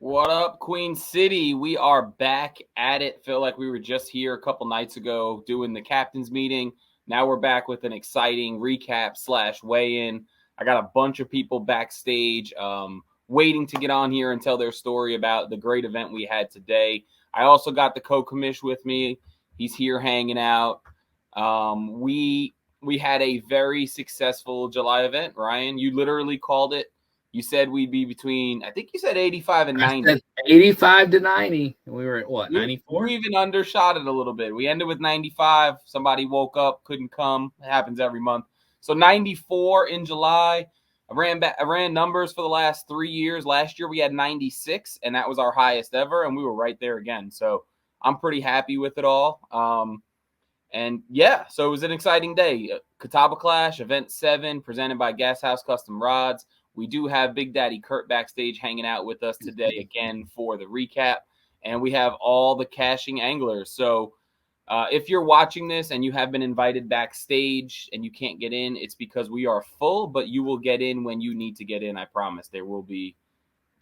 What up, Queen City? We are back at it. Feel like we were just here a couple nights ago doing the captain's meeting. Now we're back with an exciting recap / weigh-in. I got a bunch of people backstage waiting to get on here and tell their story about the great event we had today. I also got the co-commish with me. He's here hanging out. We had a very successful July event. Ryan, you literally called it. You said we'd be between, I think you said 85 and I 90. said 85 to 90. And we were at what, You 94? even undershot it a little bit. We ended with 95. Somebody woke up, couldn't come. It happens every month. So 94 in July. I ran numbers for the last 3 years. Last year we had 96, and that was our highest ever, and we were right there again. So I'm pretty happy with it all. And yeah, so it was an exciting day. Catawba Clash, Event 7, presented by Gas House Custom Rods. We do have Big Daddy Kurt backstage hanging out with us today again for the recap. And we have all the caching anglers. So if you're watching this and you have been invited backstage and you can't get in, it's because we are full, but you will get in when you need to get in. I promise there will be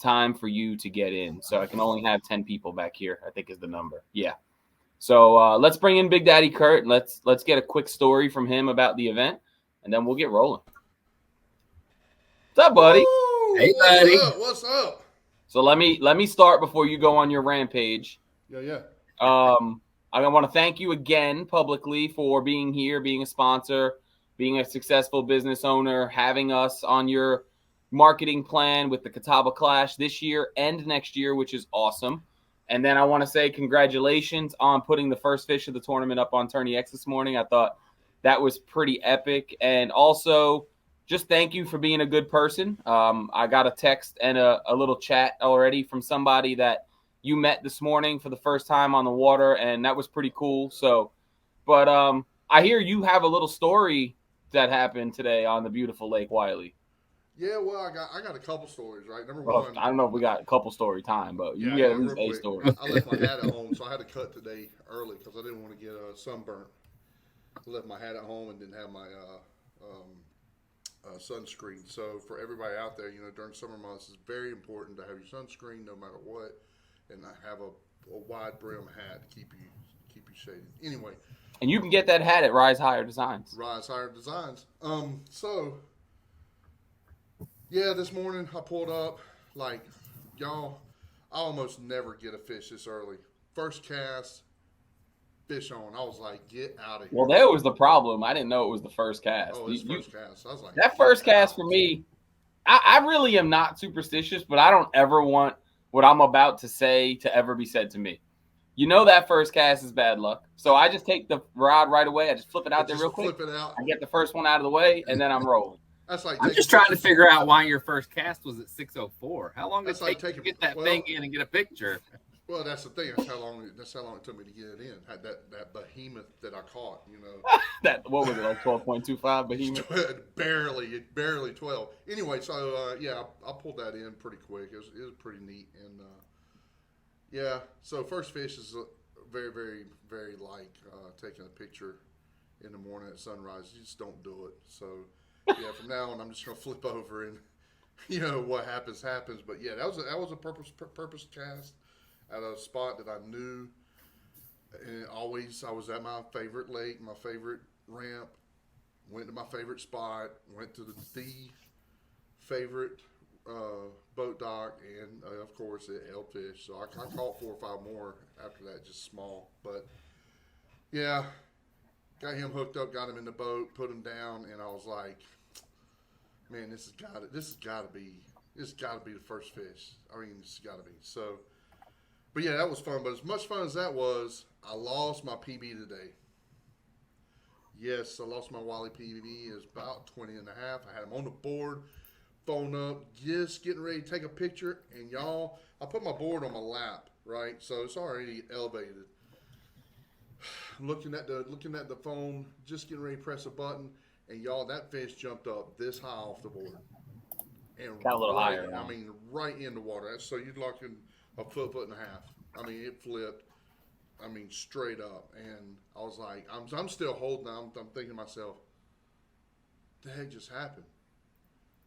time for you to get in. So I can only have 10 people back here, I think is the number. Yeah. So let's bring in Big Daddy Kurt. Let's get a quick story from him about the event, and then we'll get rolling. What's up, buddy? Woo! Hey, What's buddy. up? What's up? So let me start before you go on your rampage. Yeah. I want to thank you again publicly for being here, being a sponsor, being a successful business owner, having us on your marketing plan with the Catawba Clash this year and next year, which is awesome. And then I want to say congratulations on putting the first fish of the tournament up on Tourney X this morning. I thought that was pretty epic. And also, just thank you for being a good person. I got a text and a little chat already from somebody that you met this morning for the first time on the water, and that was pretty cool. So, but I hear you have a little story that happened today on the beautiful Lake Wiley. Yeah, well, I got a couple stories, right? Number Well, one, I don't know if we got a couple story time, but you yeah, can get yeah, at least real a quick. story. I left my hat at home, so I had to cut today early because I didn't want to get sunburnt. I left my hat at home and didn't have my sunscreen. So for everybody out there, during summer months, it's very important to have your sunscreen no matter what, and have a wide brim hat to keep you shaded. Anyway, And you can get that hat at Rise Higher Designs. Rise Higher Designs. So yeah, this morning I pulled up, like, y'all, I almost never get a fish this early. First cast, fish on. I was like, get out of here. Well, that was the problem. I didn't know it was the first cast. Oh, it's first cast. I was like, That first get cast out. for me, I really am not superstitious, but I don't ever want what I'm about to say to ever be said to me. You know that first cast is bad luck. So I just take the rod right away. I just flip it out there Just real quick. flip it out. I get the first one out of the way, and then I'm rolling. That's like I'm just trying to figure out why your first cast was at 6:04. How long did it take to get that thing in and get a picture? Well, that's the thing. That's how long it took me to get it in. Had that behemoth that I caught, That what was it, like 12.25 behemoth? barely 12. Anyway, so yeah, I pulled that in pretty quick. It was pretty neat, and yeah. So first fish is very, very, very like taking a picture in the morning at sunrise. You just don't do it. So yeah, from now on, I'm just gonna flip over and what happens. But yeah, that was a purpose cast at a spot that I knew. And always, I was at my favorite lake, my favorite ramp. Went to my favorite spot. Went to the favorite boat dock, and of course it held fish. So I caught 4 or 5 more after that, just small. But yeah, got him hooked up, got him in the boat, put him down, and I was like, man, this has got to be the first fish. I mean, this has got to be. So, but yeah, that was fun. But as much fun as that was, I lost my PB today. Yes, I lost my Wally PB. It was about 20 and a half. I had him on the board, phone up, just getting ready to take a picture. And y'all, I put my board on my lap, right? So it's already elevated. Looking at the phone, just getting ready to press a button, and y'all, that fish jumped up this high off the board. And Got a little higher. I mean, right in the water. So you're looking a foot and a half. I mean, it flipped. I mean, straight up. And I was like, I'm still holding on. I'm thinking to myself, the heck just happened?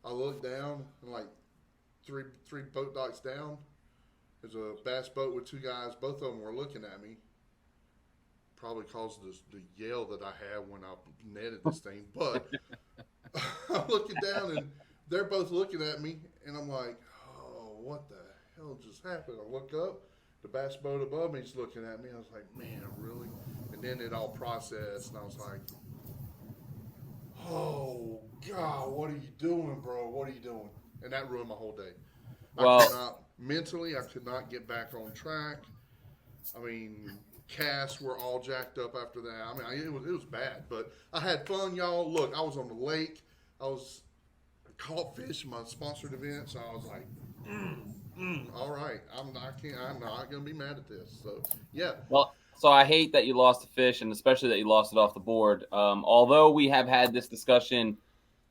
I looked down, and like three boat docks down, There's a bass boat with 2 guys. Both of them were looking at me. Probably caused the yell that I had when I netted this thing. But I'm looking down, and they're both looking at me, and I'm like, oh, what the hell just happened? I look up. The bass boat above me is looking at me. I was like, man, really? And then it all processed, and I was like, oh, God, what are you doing, bro? What are you doing? And that ruined my whole day. Mentally, I could not get back on track. I mean, casts were all jacked up after that. I mean, it was bad, but I had fun, y'all. Look, I was on the lake. I caught fish in my sponsored event, so I was like, all right, I'm not gonna be mad at this. So yeah. Well, so I hate that you lost the fish, and especially that you lost it off the board. Although we have had this discussion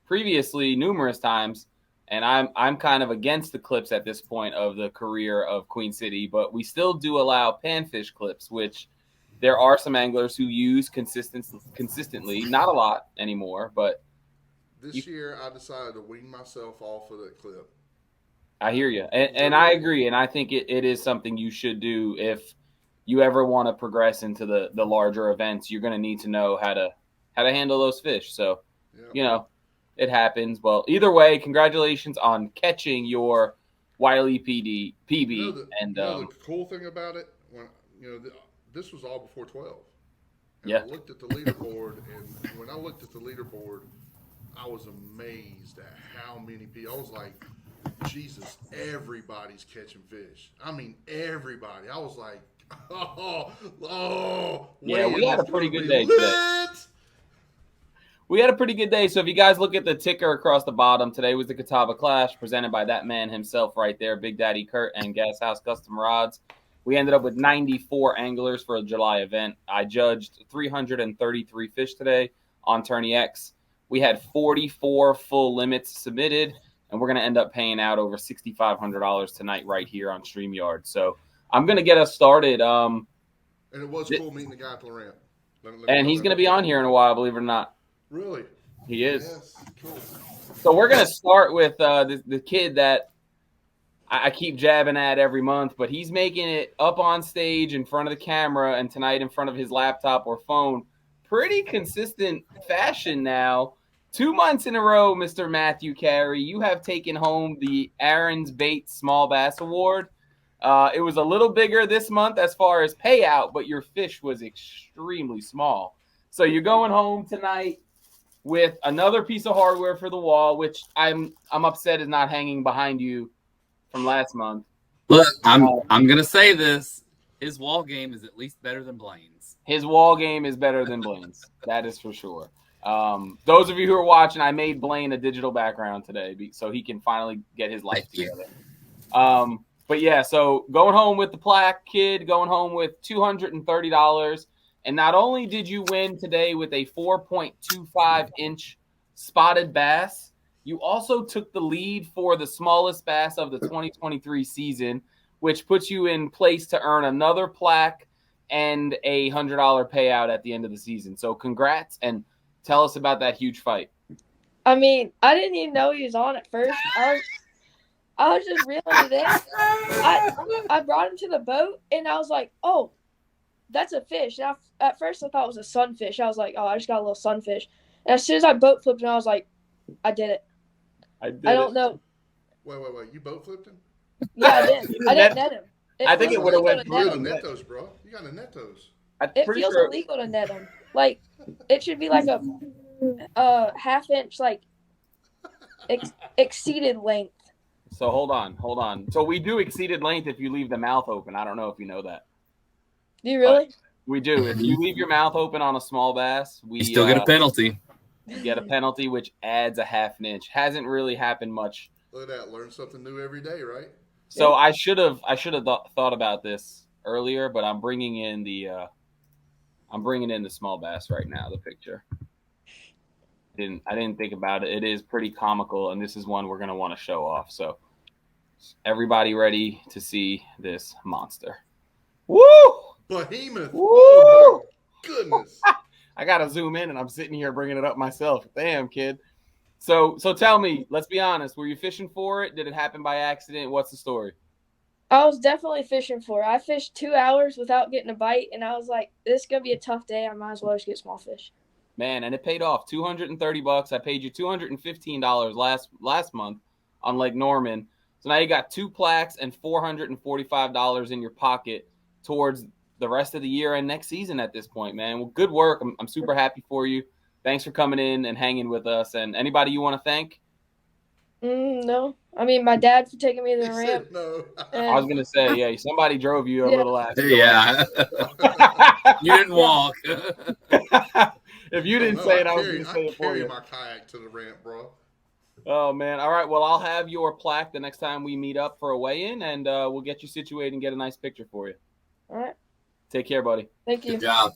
previously numerous times, and I'm kind of against the clips at this point of the career of Queen City, but we still do allow panfish clips, which there are some anglers who use consistently. Not a lot anymore, but this year I decided to wean myself off of that clip. I hear you, and I agree, and I think it is something you should do if you ever want to progress into the larger events. You're going to need to know how to handle those fish. So, you know, it happens. Well, either way, congratulations on catching your Wiley PB. The cool thing about it, this was all before 12. And I looked at the leaderboard, and when I looked at the leaderboard, I was amazed at how many people. I was like, Jesus, everybody's catching fish. I mean, everybody. I was like, yeah, we had a pretty good day today. We had a pretty good day. So if you guys look at the ticker across the bottom, today was the Catawba Clash presented by that man himself right there, Big Daddy Kurt and Gas House Custom Rods. We ended up with 94 anglers for a July event. I judged 333 fish today on Tourney X. We had 44 full limits submitted, and we're going to end up paying out over $6,500 tonight right here on StreamYard. So I'm going to get us started. And it was cool meeting the guy at the ramp. And he's going to be on here in a while, believe it or not. Really? He is. Yes, cool. So we're going to start with the kid that I keep jabbing at every month, but he's making it up on stage in front of the camera and tonight in front of his laptop or phone. Pretty consistent fashion now. 2 months in a row, Mr. Matthew Carey, you have taken home the Aaron's Bait Small Bass Award. It was a little bigger this month as far as payout, but your fish was extremely small. So you're going home tonight with another piece of hardware for the wall, which I'm upset is not hanging behind you from last month. Look, I'm gonna say this: his wall game is at least better than Blaine's. His wall game is better than Blaine's. That is for sure. Those of you who are watching, I made Blaine a digital background today so he can finally get his life together. But yeah, so going home with the plaque, kid, going home with $230. And not only did you win today with a 4.25-inch spotted bass, you also took the lead for the smallest bass of the 2023 season, which puts you in place to earn another plaque and a $100 payout at the end of the season. So congrats, and tell us about that huge fight. I mean, I didn't even know he was on at first. I was just reeling it in. I brought him to the boat, and I was like, oh, that's a fish. And at first, I thought it was a sunfish. I was like, oh, I just got a little sunfish. And as soon as I boat flipped him, I was like, I did it. I don't know. Wait. You boat flipped him? Yeah, I did. I didn't net him. I think it would have went through. You got to net those, bro. You got to net those. It feels illegal to net them. Like, it should be like a half-inch, like, exceeded length. So hold on. So we do exceeded length if you leave the mouth open. I don't know if you know that. Do you really? But we do. If you leave your mouth open on a small bass, you still get a penalty. You get a penalty, which adds a half an inch. Hasn't really happened much. Look at that. Learn something new every day, right? So I should have thought about this earlier, but I'm bringing in the small bass right now. The picture. I didn't think about it. It is pretty comical, and this is one we're going to want to show off. So everybody ready to see this monster. Woo! Behemoth. Woo! Oh, my goodness. I got to zoom in, and I'm sitting here bringing it up myself. Damn, kid. So tell me, let's be honest. Were you fishing for it? Did it happen by accident? What's the story? I was definitely fishing for it. I fished 2 hours without getting a bite, and I was like, this is going to be a tough day. I might as well just get small fish. Man, and it paid off. $230. I paid you $215 last month on Lake Norman. So now you got 2 plaques and $445 in your pocket towards the rest of the year and next season at this point, man. Well, good work. I'm super happy for you. Thanks for coming in and hanging with us. And anybody you want to thank? No. I mean, my dad for taking me to the ramp. No. I was going to say, yeah, somebody drove you a little after. Yeah. You didn't walk. If you didn't say it, I was going to say it for you. I carry my kayak to the ramp, bro. Oh, man. All right. Well, I'll have your plaque the next time we meet up for a weigh-in, and we'll get you situated and get a nice picture for you. All right. Take care, buddy. Thank you. Good job.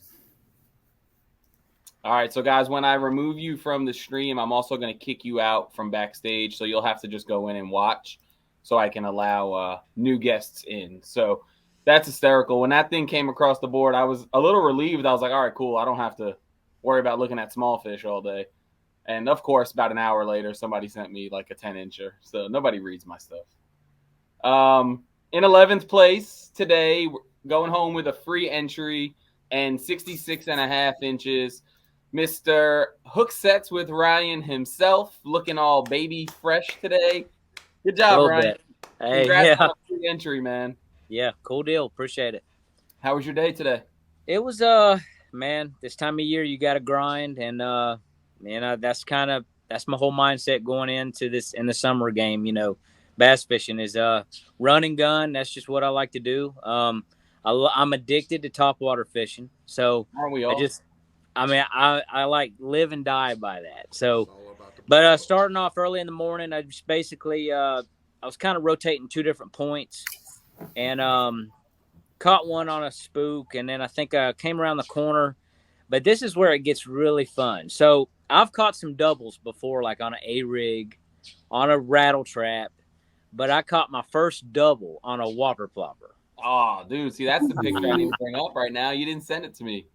All right. So, guys, when I remove you from the stream, I'm also going to kick you out from backstage. So you'll have to just go in and watch so I can allow new guests in. So that's hysterical. When that thing came across the board, I was a little relieved. I was like, all right, cool. I don't have to worry about looking at small fish all day. And, of course, about an hour later, somebody sent me like a 10-incher. So nobody reads my stuff. In 11th place today, going home with a free entry and 66.5 inches, Mr. Hook Sets with Ryan himself, looking all baby fresh today. Good job, Ryan. Bit. Hey, Congrats on a free entry, man. Yeah, cool deal. Appreciate it. How was your day today? It was man, this time of year you got to grind, and that's my whole mindset going into this in the summer game. You know, bass fishing is run and gun. That's just what I like to do. I'm addicted to topwater fishing, so aren't we all? I like live and die by that. So, but starting off early in the morning, I just basically I was kind of rotating 2 different points, and caught one on a spook, and then I think I came around the corner. But this is where it gets really fun. So I've caught some doubles before, like on an A-rig, on a rattle trap, but I caught my first double on a whopper plopper. Oh, dude, see, that's the picture I need to bring up right now. You didn't send it to me.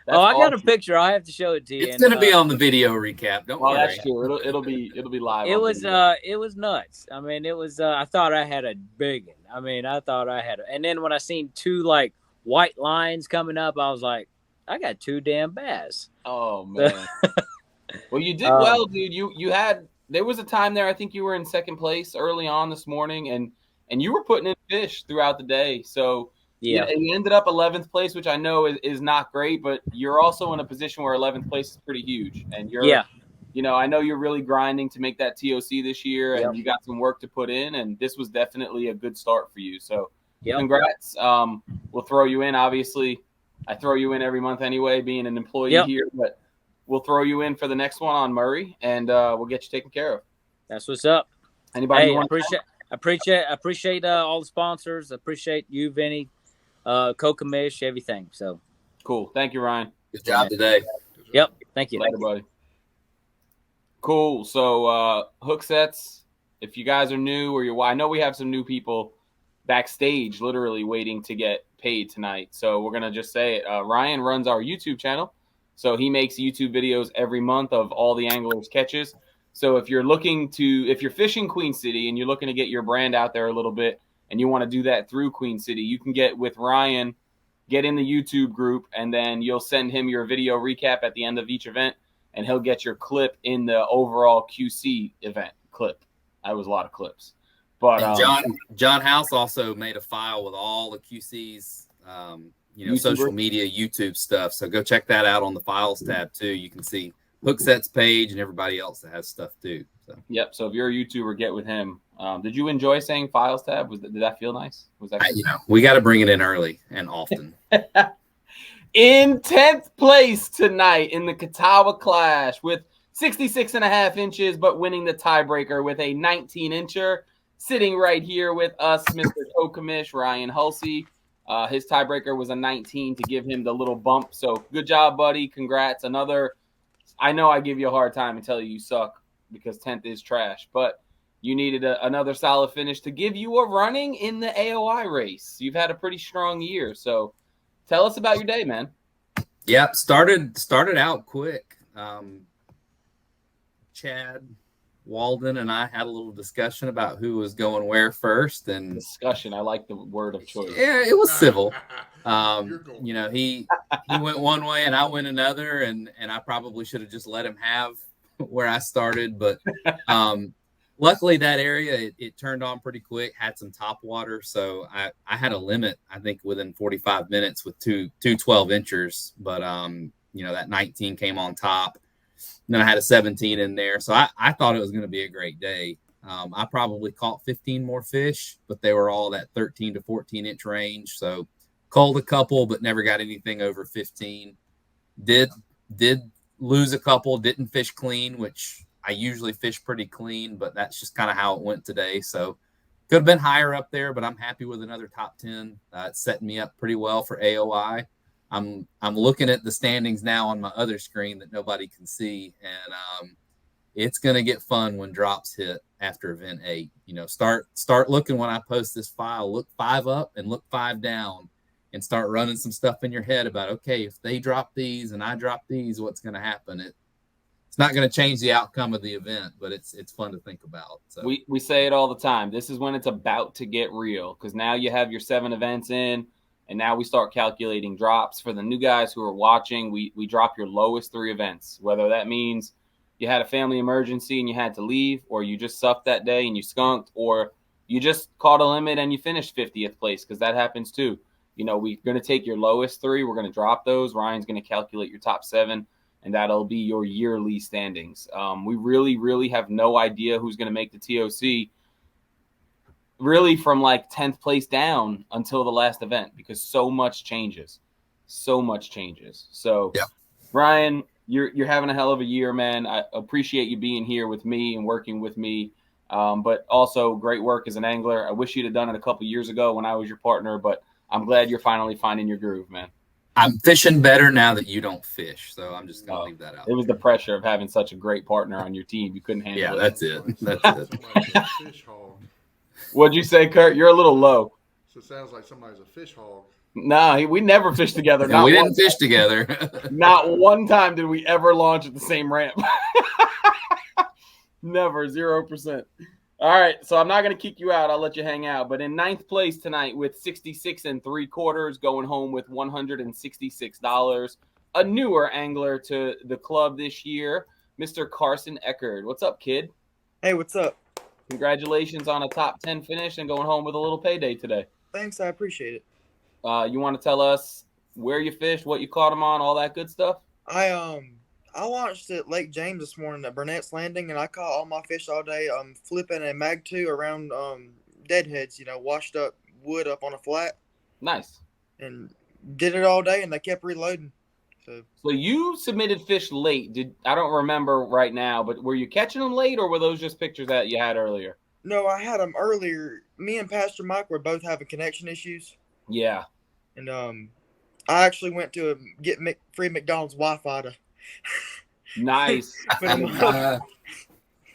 That's I got a picture. I have to show it to you. It's going to be on the video recap. Don't worry. That's true. It'll be live. It was nuts. I mean, it was. I thought I had a big one. I mean, and then when I seen 2 like white lines coming up, I was like, I got 2 damn bass. Oh man. Well, you did well, dude. You had. There was a time there. I think you were in second place early on this morning, and you were putting in fish throughout the day. So. Yeah, you ended up 11th place, which I know is not great, but you're also in a position where 11th place is pretty huge. And I know you're really grinding to make that TOC this year, and you got some work to put in, and this was definitely a good start for you. So congrats. We'll throw you in. Obviously, I throw you in every month anyway, being an employee here, but we'll throw you in for the next one on Murray, and we'll get you taken care of. That's what's up. Anybody you want to appreciate all the sponsors. Appreciate you, Vinny. Kokamish, everything. So cool. Thank you, Ryan. Good job today. Yep. Thank you. Later, buddy. Cool. So Hook Sets, if you guys are new I know we have some new people backstage literally waiting to get paid tonight. So we're going to just say it. Ryan runs our YouTube channel. So he makes YouTube videos every month of all the anglers' catches. So if you're fishing Queen City and you're looking to get your brand out there a little bit, and you want to do that through Queen City, you can get with Ryan, get in the YouTube group, and then you'll send him your video recap at the end of each event, and he'll get your clip in the overall QC event clip. That was a lot of clips. But John House also made a file with all the QC's, social media YouTube stuff. So go check that out on the files tab too. You can see Hook Set's page and everybody else that has stuff too. So. Yep. So if you're a YouTuber, get with him. Did you enjoy saying files tab? Did that feel nice? Was that we got to bring it in early and often. In 10th place tonight in the Catawba Clash with 66.5 inches, but winning the tiebreaker with a 19-incher. Sitting right here with us, Mr. Kokamish, Ryan Hulsey. His tiebreaker was a 19 to give him the little bump. So good job, buddy. Congrats. I know I give you a hard time and tell you suck because 10th is trash, but you needed another solid finish to give you a running in the AOI race. You've had a pretty strong year. So tell us about your day, man. Yeah, started out quick. Chad Walden and I had a little discussion about who was going where first, and Discussion. I like the word of choice. yeah, it was civil. You're He went one way and I went another, and I probably should have just let him have where I started, but luckily that area it turned on pretty quick, had some top water, so I had a limit, I think within 45 minutes with two 12-inchers, but that 19 came on top. And then I had a 17 in there, so I thought it was going to be a great day. I probably caught 15 more fish, but they were all that 13 to 14 inch range. So culled a couple, but never got anything over 15. Did lose a couple, didn't fish clean, which I usually fish pretty clean, but that's just kind of how it went today. So could have been higher up there, but I'm happy with another top 10. It's setting me up pretty well for AOI. I'm looking at the standings now on my other screen that nobody can see, and it's going to get fun when drops hit after event 8. Start looking when I post this file. Look 5 up and look 5 down, and start running some stuff in your head about, okay, if they drop these and I drop these, what's going to happen? It's not going to change the outcome of the event, but it's fun to think about. So we say it all the time. This is when it's about to get real, because now you have your 7 events in. And now we start calculating drops. For the new guys who are watching, we drop your lowest 3 events, whether that means you had a family emergency and you had to leave, or you just sucked that day and you skunked, or you just caught a limit and you finished 50th place, because that happens too. We're going to take your lowest 3. We're going to drop those. Ryan's going to calculate your top 7, and that'll be your yearly standings. We really, really have no idea who's going to make the TOC, really from like 10th place down until the last event, because so much changes. So, yeah. Ryan, you're having a hell of a year, man. I appreciate you being here with me and working with me, but also great work as an angler. I wish you'd have done it a couple years ago when I was your partner, but I'm glad you're finally finding your groove, man. I'm fishing better now that you don't fish, so I'm just going to leave that out. It was the pressure of having such a great partner on your team. You couldn't handle it. Yeah, that's it. Fish hog. What'd you say, Kurt? You're a little low. So it sounds like somebody's a fish hog. Nah, we never fished together. We didn't fish together. Not one time did we ever launch at the same ramp. Never, 0%. All right, so I'm not going to kick you out. I'll let you hang out. But in 9th place tonight with 66 3/4, going home with $166, a newer angler to the club this year, Mr. Carson Eckerd. What's up, kid? Hey, what's up? Congratulations on a top 10 finish and going home with a little payday today. Thanks, I appreciate it. You want to tell us where you fished, what you caught them on, all that good stuff? I launched at Lake James this morning at Burnett's Landing, and I caught all my fish all day. Flipping a Mag 2 around deadheads, washed up wood up on a flat. Nice. And did it all day, and they kept reloading. So you submitted fish late. I don't remember right now, but were you catching them late, or were those just pictures that you had earlier? No, I had them earlier. Me and Pastor Mike were both having connection issues. Yeah. And I actually went to get free McDonald's Wi-Fi to. Nice.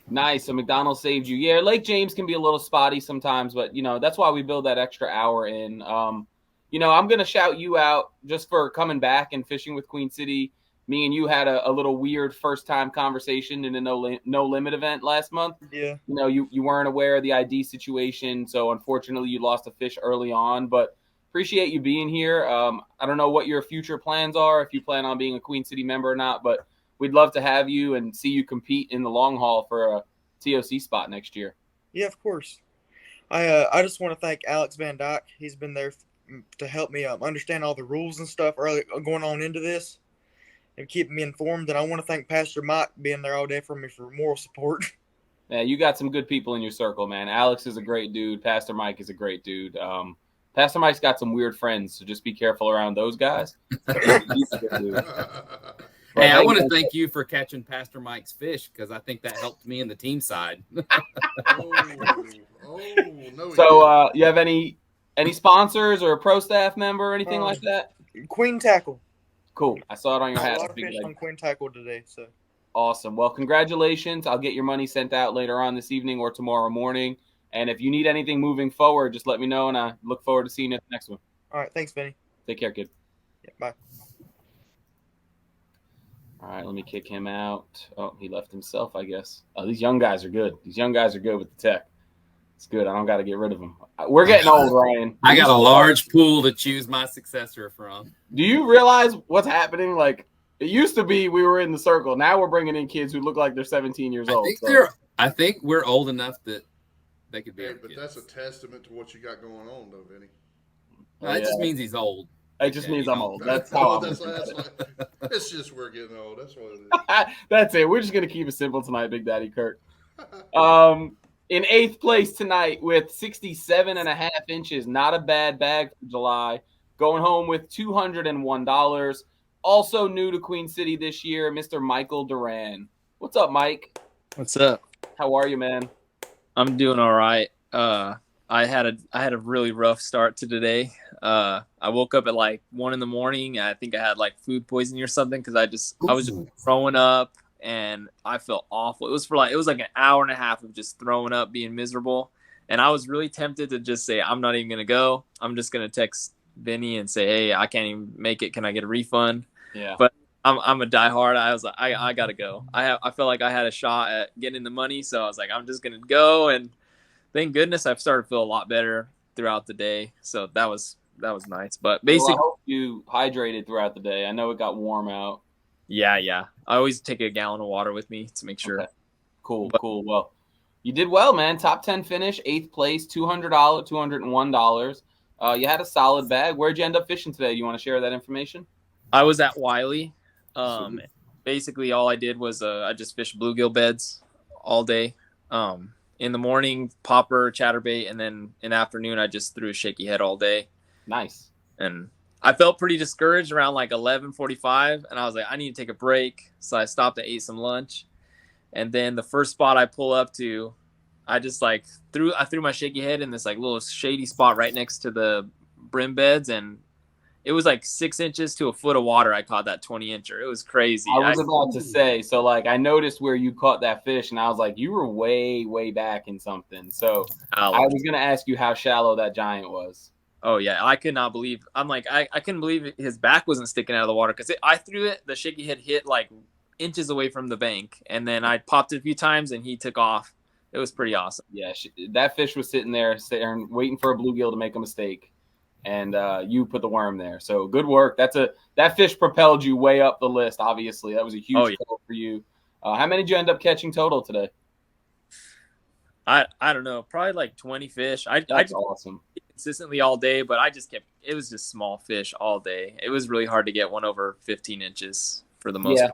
Nice. So McDonald's saved you. Yeah, Lake James can be a little spotty sometimes, but that's why we build that extra hour in. I'm going to shout you out just for coming back and fishing with Queen City. Me and you had a little weird first-time conversation in a no limit event last month. Yeah. You weren't aware of the ID situation, so unfortunately you lost a fish early on, but appreciate you being here. I don't know what your future plans are, if you plan on being a Queen City member or not, but we'd love to have you and see you compete in the long haul for a TOC spot next year. Yeah, of course. I just want to thank Alex Van Dyke. He's been there to help me understand all the rules and stuff early going on into this and keeping me informed. And I want to thank Pastor Mike being there all day for me for moral support. Yeah, you got some good people in your circle, man. Alex is a great dude. Pastor Mike is a great dude. Pastor Mike's got some weird friends, so just be careful around those guys. He's a good dude. Hey, I want to thank you for catching Pastor Mike's fish, because I think that helped me in the team side. No. So you have any sponsors or a pro staff member or anything like that? Queen Tackle. Cool. I saw it on your hat. A lot of fish on Queen Tackle today. So awesome. Well, congratulations. I'll get your money sent out later on this evening or tomorrow morning. And if you need anything moving forward, just let me know, and I look forward to seeing you at the next one. All right. Thanks, Benny. Take care, kid. Yeah, bye. All right, let me kick him out. Oh, he left himself, I guess. Oh, these young guys are good. These young guys are good with the tech. It's good. I don't got to get rid of them. We're getting old, Ryan. I got a large pool to choose my successor from. Do you realize what's happening? Like, it used to be we were in the circle. Now we're bringing in kids who look like they're 17 years old. I think we're old enough that they could be. Hey, but that's a testament to what you got going on, though, Vinny. That just means he's old. It just means I'm old. That's how it's just we're getting old. That's what it is. That's it. We're just going to keep it simple tonight, Big Daddy Kirk. In 8th place tonight with 67.5 inches. Not a bad bag for July. Going home with $201. Also new to Queen City this year, Mr. Michael Duran. What's up, Mike? What's up? How are you, man? I'm doing all right. I had a really rough start to today. I woke up at like 1 a.m. I think I had like food poisoning or something because I was just throwing up and I felt awful. It was like an hour and a half of just throwing up, being miserable. And I was really tempted to just say, I'm not even gonna go. I'm just gonna text Vinny and say, hey, I can't even make it. Can I get a refund? Yeah. But I'm a diehard. I was like, I gotta go. I felt like I had a shot at getting the money, so I was like, I'm just gonna go. And thank goodness I've started to feel a lot better throughout the day. So that was nice. But basically, I hope you hydrated throughout the day. I know it got warm out. Yeah. I always take a gallon of water with me to make sure. Okay. Cool. Well, you did well, man. Top 10 finish, 8th place, $201. You had a solid bag. Where'd you end up fishing today? Do you want to share that information? I was at Wiley. Basically all I did was I just fished bluegill beds all day. In the morning, popper, chatterbait, and then in the afternoon I just threw a shaky head all day. Nice. And I felt pretty discouraged around like 11:45, and I was like, I need to take a break. So I stopped and ate some lunch. And then the first spot I pull up to, I just like threw my shaky head in this like little shady spot right next to the brim beds, and it was like 6 inches to a foot of water. I caught that 20-incher. It was crazy. I was about to say, so like I noticed where you caught that fish, and I was like, you were way, way back in something. So I was gonna ask you how shallow that giant was. Oh yeah, I could not believe. I'm like, I couldn't believe his back wasn't sticking out of the water because I threw it. The shaky head hit like inches away from the bank, and then I popped it a few times, and he took off. It was pretty awesome. Yeah, that fish was sitting there waiting for a bluegill to make a mistake, and you put the worm there. So good work. That fish propelled you way up the list. Obviously, that was a huge goal for you. How many did you end up catching total today? I don't know, probably like 20 fish. That's awesome. Consistently all day, but it was just small fish all day. It was really hard to get one over 15 inches for the most part.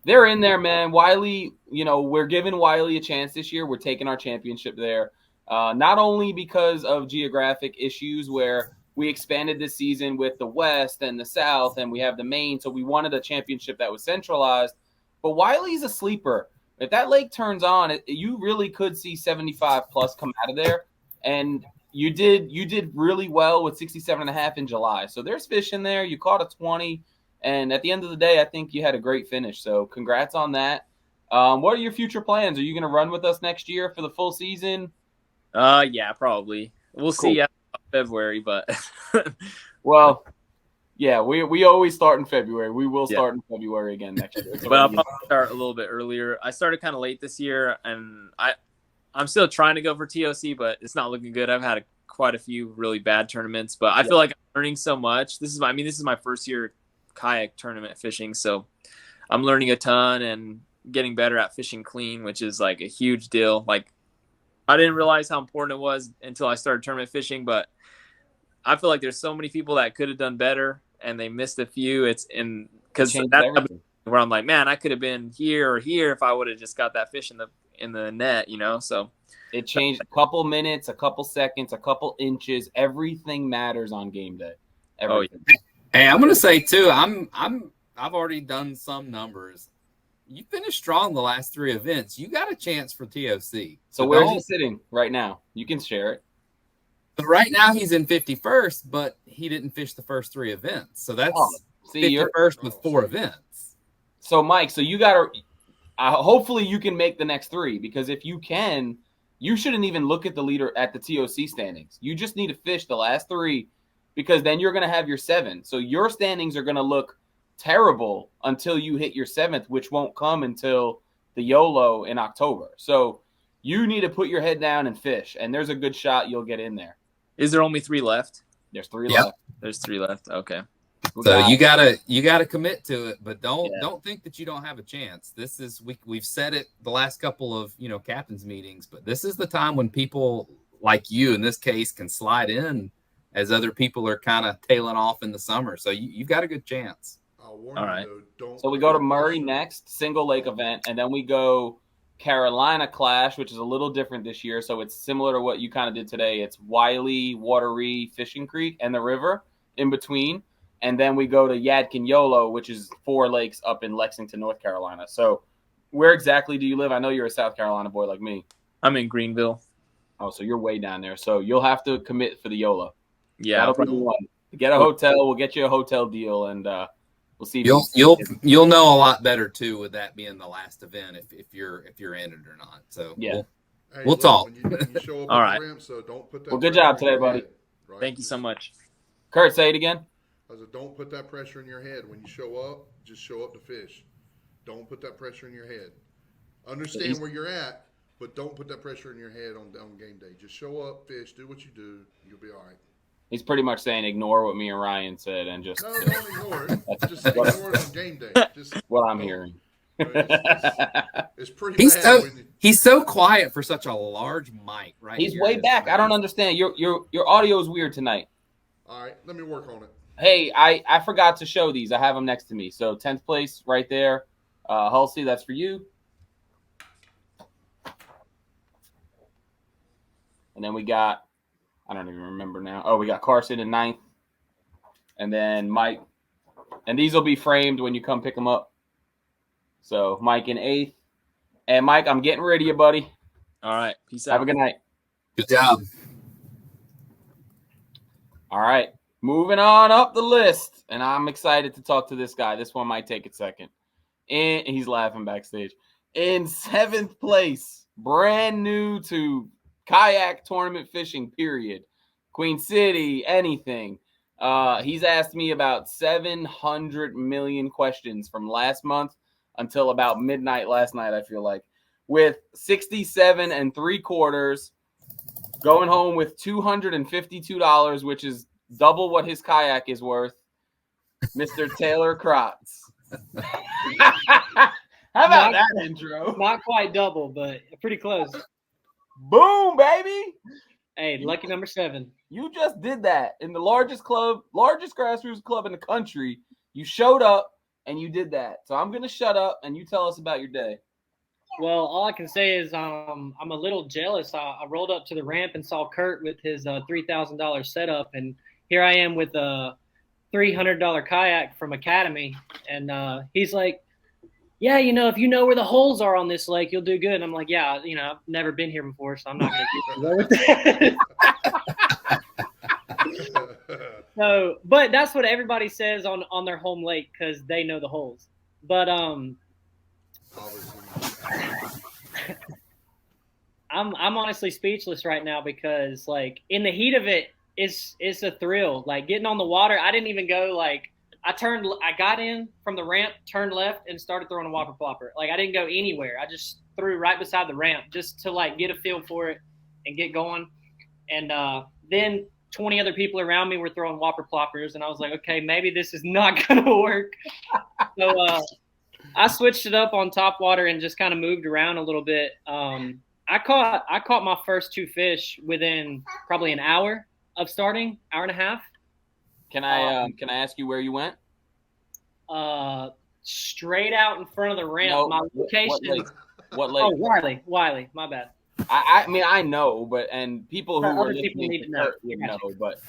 They're in there, man. Wiley, we're giving Wiley a chance this year. We're taking our championship there. Not only because of geographic issues where we expanded this season with the West and the South, and we have the Main, so we wanted a championship that was centralized. But Wiley's a sleeper. If that lake turns on, you really could see 75 plus come out of there. And you did really well with 67.5 in July. So there's fish in there. You caught a 20. And at the end of the day, I think you had a great finish. So congrats on that. What are your future plans? Are you going to run with us next year for the full season? Yeah, probably. We'll see after February, but well, yeah, we always start in February. We will start in February again next year. But I'll probably start a little bit earlier. I started kind of late this year, and I'm still trying to go for TOC, but it's not looking good. I've had quite a few really bad tournaments, but I feel like I'm learning so much. This is my first year kayak tournament fishing, so I'm learning a ton and getting better at fishing clean, which is like a huge deal. Like, I didn't realize how important it was until I started tournament fishing, but I feel like there's so many people that could have done better and they missed a few. Because that's where I'm like, man, I could have been here or here if I would have just got that fish in the net, So it changed a couple minutes, a couple seconds, a couple inches. Everything matters on game day. Everything. Oh, yeah. Hey, I'm gonna say too. I've already done some numbers. You finished strong the last 3 events. You got a chance for TOC. So where's he sitting right now? You can share it. But right now he's in 51st, but he didn't fish the first 3 events. So that's 51st with 4 events. So Mike, you got to hopefully you can make the next 3, because if you can, you shouldn't even look at the leader at the TOC standings. You just need to fish the last 3, because then you're going to have your 7. So your standings are going to look terrible until you hit your 7th, which won't come until the YOLO in October. So you need to put your head down and fish, and there's a good shot you'll get in there. Is there only 3 left? There's 3 left. There's 3 left. Okay. So you gotta commit to it, but don't think that you don't have a chance. This is we've said it the last couple of captains meetings, but this is the time when people like you in this case can slide in as other people are kind of tailing off in the summer. So you've got a good chance. All right. So we go to Murray next, single lake event, and then we go Carolina Clash, which is a little different this year. So it's similar to what you kind of did today. It's Wiley, Wateree, Fishing Creek, and the river in between. And then we go to Yadkin YOLO, which is 4 lakes up in Lexington, North Carolina. So where exactly do you live? I know you're a South Carolina boy like me. I'm in Greenville. Oh, so you're way down there. So you'll have to commit for the YOLO. Yeah. Get a hotel. We'll get you a hotel deal, and we'll see. You'll know a lot better too with that being the last event if you're in it or not. So yeah, we'll talk. When you show up all right. Ramp, so don't put that. Well, good job today, buddy. Right? Thank you so much. Kurt, say it again. I said, don't put that pressure in your head when you show up. Just show up to fish. Don't put that pressure in your head. Understand where you're at, but don't put that pressure in your head on game day. Just show up, fish, do what you do. You'll be all right. He's pretty much saying ignore what me and Ryan said and just don't ignore it. Just ignore it on game day. Just what I'm hearing. It's pretty bad. He's so quiet for such a large mic, right? He's way back. I don't understand. Your audio is weird tonight. All right, let me work on it. Hey, I forgot to show these. I have them next to me. So 10th place right there. Hulsey, that's for you. And then we got, I don't even remember now. Oh, we got Carson in 9th. And then Mike. And these will be framed when you come pick them up. So Mike in 8th. And Mike, I'm getting rid of you, buddy. All right. Peace out. Have a good night. Good job. All right. Moving on up the list. And I'm excited to talk to this guy. This one might take a second. And he's laughing backstage. In 7th place, brand new to kayak tournament fishing, period. Queen City, anything. He's asked me about 700 million questions from last month until about midnight last night, I feel like. With 67 3/4, going home with $252, which is double what his kayak is worth, Mr. Taylor Krotz. How about that intro? Not quite double, but pretty close. Boom, baby. Hey, lucky number 7. You just did that in the largest grassroots club in the country. You showed up and you did that. So I'm going to shut up and you tell us about your day. Well, all I can say is I'm a little jealous. I rolled up to the ramp and saw Kurt with his $3,000 setup, and here I am with a $300 kayak from Academy, and he's like, yeah, if you know where the holes are on this lake, you'll do good. And I'm like, yeah, I've never been here before, so I'm not going to do that. So, but that's what everybody says on their home lake because they know the holes. But I'm honestly speechless right now because like in the heat of it, it's a thrill. Like getting on the water, I didn't even go like I got in from the ramp, turned left, and started throwing a whopper plopper. Like I didn't go anywhere. I just threw right beside the ramp just to like get a feel for it and get going. And then 20 other people around me were throwing whopper ploppers, and I was like, okay, maybe this is not gonna work. So I switched it up on top water and just kind of moved around a little bit. I caught my first 2 fish within probably an hour of starting, hour and a half. Can I ask you where you went? Straight out in front of the ramp. No, my location. What lake? Oh, Wiley. My bad. I mean, I know, and people who Other are people listening need to know. would know, but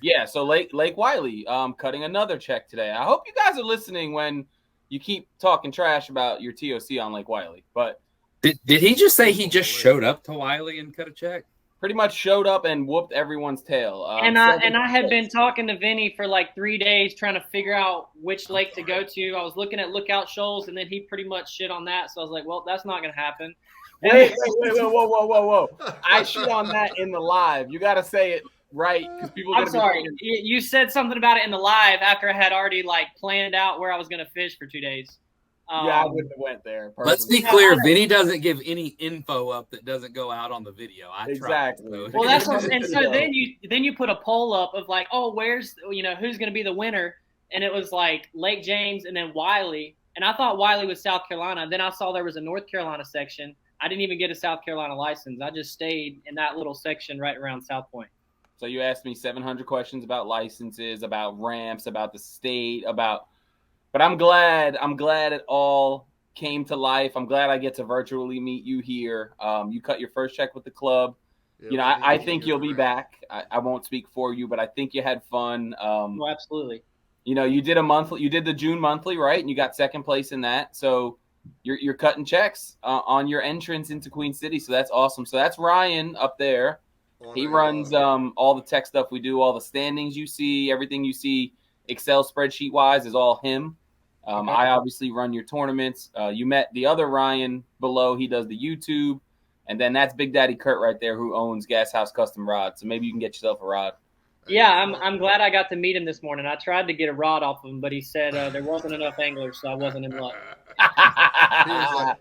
yeah. So Lake Wiley, cutting another check today. I hope you guys are listening when you keep talking trash about your TOC on Lake Wiley. But did he just say he just showed up to Wiley and cut a check? Pretty much showed up and whooped everyone's tail. And I had been talking to Vinny for like 3 days trying to figure out which lake to go to. I was looking at Lookout Shoals, and then he pretty much shit on that. So I was like, well, that's not going to happen. Wait, whoa. I shit on that in the live. You got to say it right? Because people. I'm sorry. You said something about it in the live after I had already like planned out where I was going to fish for 2 days. Yeah, I wouldn't have went there. Personally. Let's be clear. Vinny doesn't give any info up that doesn't go out on the video. Exactly. Well, that's what. And so then you put a poll up of like, oh, where's who's going to be the winner? And it was like Lake James and then Wiley. And I thought Wiley was South Carolina. Then I saw there was a North Carolina section. I didn't even get a South Carolina license. I just stayed in that little section right around South Point. So you asked me 700 questions about licenses, about ramps, about the state, but I'm glad it all came to life. I'm glad I get to virtually meet you here. You cut your first check with the club. Yeah, I think you'll be back. I won't speak for you, but I think you had fun. Oh, absolutely. You did you did the June monthly, right? And you got second place in that. So you're cutting checks on your entrance into Queen City. So that's awesome. So that's Ryan up there. He runs all the tech stuff we do, all the standings you see, everything you see Excel spreadsheet wise is all him. Okay. I obviously run your tournaments. You met the other Ryan below. He does the YouTube. And then that's Big Daddy Kurt right there who owns Gas House Custom Rods. So maybe you can get yourself a rod. Yeah, I'm glad I got to meet him this morning. I tried to get a rod off of him, but he said there wasn't enough anglers, so I wasn't in luck.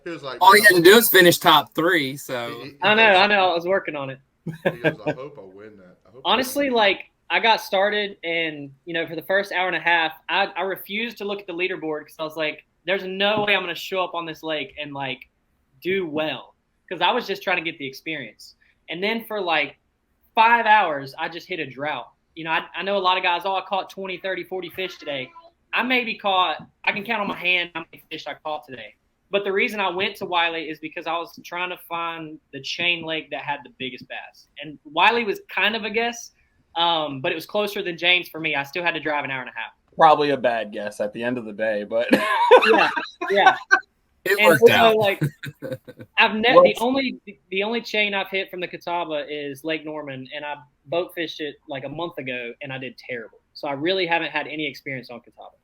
he was like, all you had to do is finish top 3. So I know. I was working on it. He goes, I hope I win that. Honestly, like I got started, and for the first hour and a half, I refused to look at the leaderboard because I was like, "There's no way I'm going to show up on this lake and like do well," because I was just trying to get the experience. And then for like 5 hours, I just hit a drought. I know a lot of guys. Oh, I caught 20, 30, 40 fish today. I can count on my hand how many fish I caught today. But the reason I went to Wiley is because I was trying to find the chain lake that had the biggest bass. And Wiley was kind of a guess, but it was closer than James for me. I still had to drive an hour and a half. Probably a bad guess at the end of the day, but yeah. It worked out. Like, the only chain I've hit from the Catawba is Lake Norman, and I boat fished it like a month ago, and I did terrible. So I really haven't had any experience on Catawba.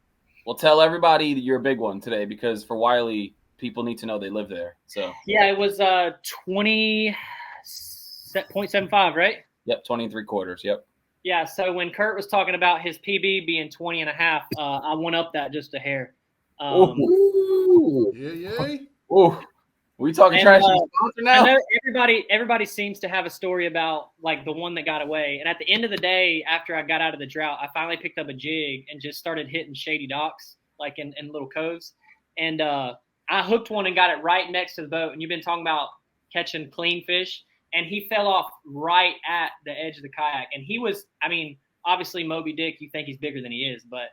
Well, tell everybody that you're a big one today, because for Wiley, people need to know they live there. So yeah, it was 20.75, right? Yep, 20 3/4. Yep. Yeah. So when Kurt was talking about his PB being 20 and a half, I went up that just a hair. Yeah. Ooh. We talking trash sponsor now? I know everybody seems to have a story about like the one that got away. And at the end of the day, after I got out of the drought, I finally picked up a jig and just started hitting shady docks, like in little coves. And I hooked one and got it right next to the boat. And you've been talking about catching clean fish. And he fell off right at the edge of the kayak. And he was, obviously Moby Dick, you think he's bigger than he is. But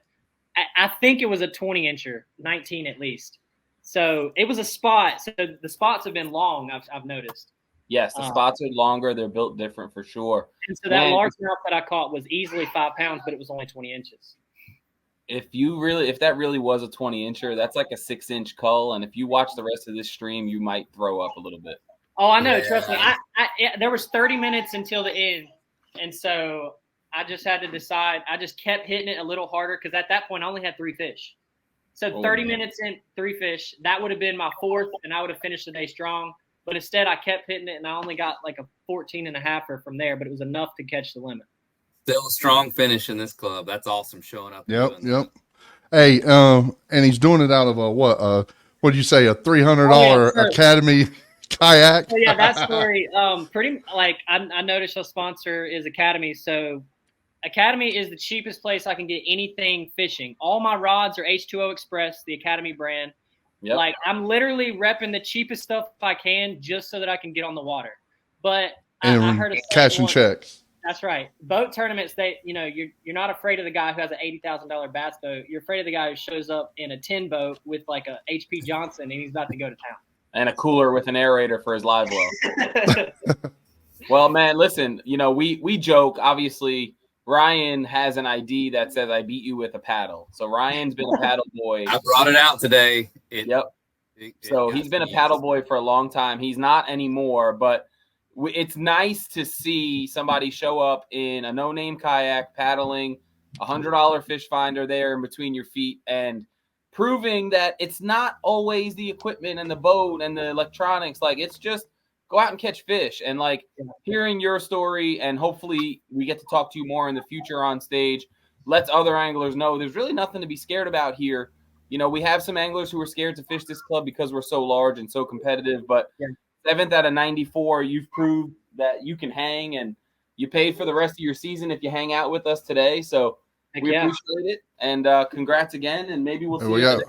I think it was a 20-incher, 19 at least. So it was a spot. So the spots have been long, I've noticed. Yes, the spots are longer. They're built different for sure. And so that largemouth that I caught was easily 5 pounds, but it was only 20 inches. If that really was a 20-incher, that's like a 6-inch cull. And if you watch the rest of this stream, you might throw up a little bit. Oh, I know. Yeah. Trust me. There was 30 minutes until the end. And so I just had to decide. I just kept hitting it a little harder because at that point I only had 3 fish. So 30 minutes in, 3 fish. That would have been my 4th, and I would have finished the day strong. But instead, I kept hitting it, and I only got like a 14.5 from there, but it was enough to catch the limit. Still a strong finish in this club. That's awesome showing up. Yep. Hey, and he's doing it out of what did you say, a $300 Academy kayak? Oh, yeah, that story. Pretty like I noticed your sponsor is Academy, so Academy is the cheapest place I can get anything fishing. All my rods are H2O Express, the Academy brand. Yep. Like I'm literally repping the cheapest stuff if I can, just so that I can get on the water. But I heard cashing checks. That's right. Boat tournaments, you're not afraid of the guy who has an $80,000 bass boat. You're afraid of the guy who shows up in a tin boat with like a HP Johnson and he's about to go to town. And a cooler with an aerator for his live well. Well, man, listen, we joke, obviously. Ryan has an ID that says I beat you with a paddle. So Ryan's been a paddle boy. I brought it out today. So he's been a paddle boy for a long time. He's not anymore, but it's nice to see somebody show up in a no-name kayak paddling, $100 fish finder there in between your feet, and proving that it's not always the equipment and the boat and the electronics. Like, it's just go out and catch fish. And like hearing your story, and hopefully we get to talk to you more in the future on stage, lets other anglers know there's really nothing to be scared about here. You know, we have some anglers who are scared to fish this club because we're so large and so competitive, but 7th out of 94, you've proved that you can hang, and you paid for the rest of your season if you hang out with us today. So we appreciate it, and congrats again, and maybe we'll see you.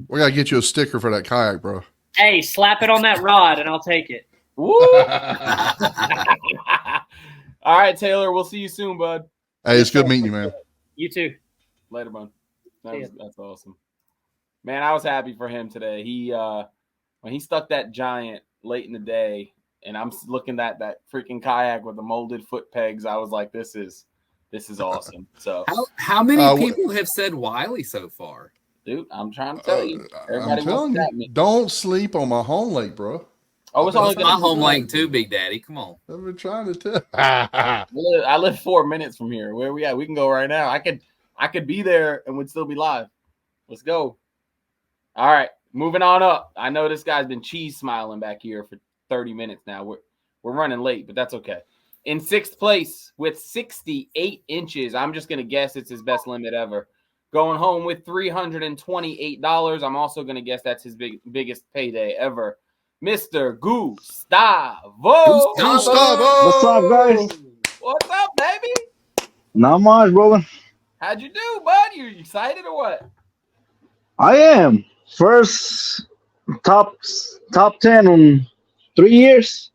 We got to get you a sticker for that kayak, bro. Hey, slap it on that rod, and I'll take it. Woo! All right, Taylor, we'll see you soon, bud. Hey, it's good meeting you, man. You too. Later, bud. That's awesome. Man, I was happy for him today. He when he stuck that giant late in the day, and I'm looking at that freaking kayak with the molded foot pegs, I was like, this is awesome. So how many people have said Wiley so far? Dude, I'm trying to tell you. I'm telling you, don't sleep on my home lake, bro. Oh, it's only my home lake too, Big Daddy. Come on. I've been trying to tell. I live 4 minutes from here. Where we at? We can go right now. I could be there and would still be live. Let's go. All right, moving on up. I know this guy's been cheese smiling back here for 30 minutes now. We're running late, but that's okay. In 6th place with 68 inches. I'm just gonna guess it's his best limit ever. Going home with $328. I'm also going to guess that's his biggest payday ever. Mr. Gustavo. What's up, guys? What's up, baby? Not much, brother. How'd you do, bud? You excited or what? I am. First top 10 in 3 years.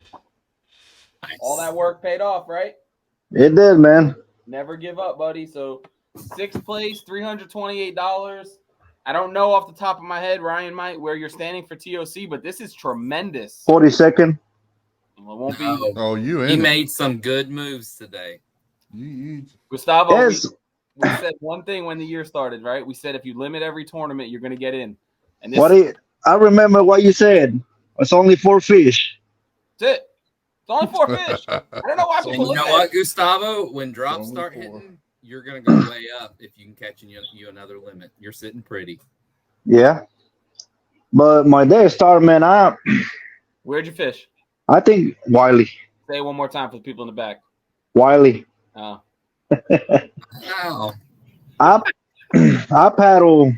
Nice. All that work paid off, right? It did, man. Never give up, buddy. So 6th place, $328. I don't know off the top of my head, Ryan, where you're standing for TOC, but this is tremendous. 42nd. Well, it won't be. Oh, he made some good moves today. Gustavo, yes. we said one thing when the year started, right? We said if you limit every tournament, you're going to get in. And I remember what you said. It's only 4 fish. That's it. It's only 4 fish. I don't know why people look at it. You know what, Gustavo? When drops start hitting, you're going to go way up if you can catch you another limit. You're sitting pretty. Yeah. But my day started, man. Where'd you fish? I think Wiley. Say it one more time for the people in the back. Wiley. Oh. Wow. I paddle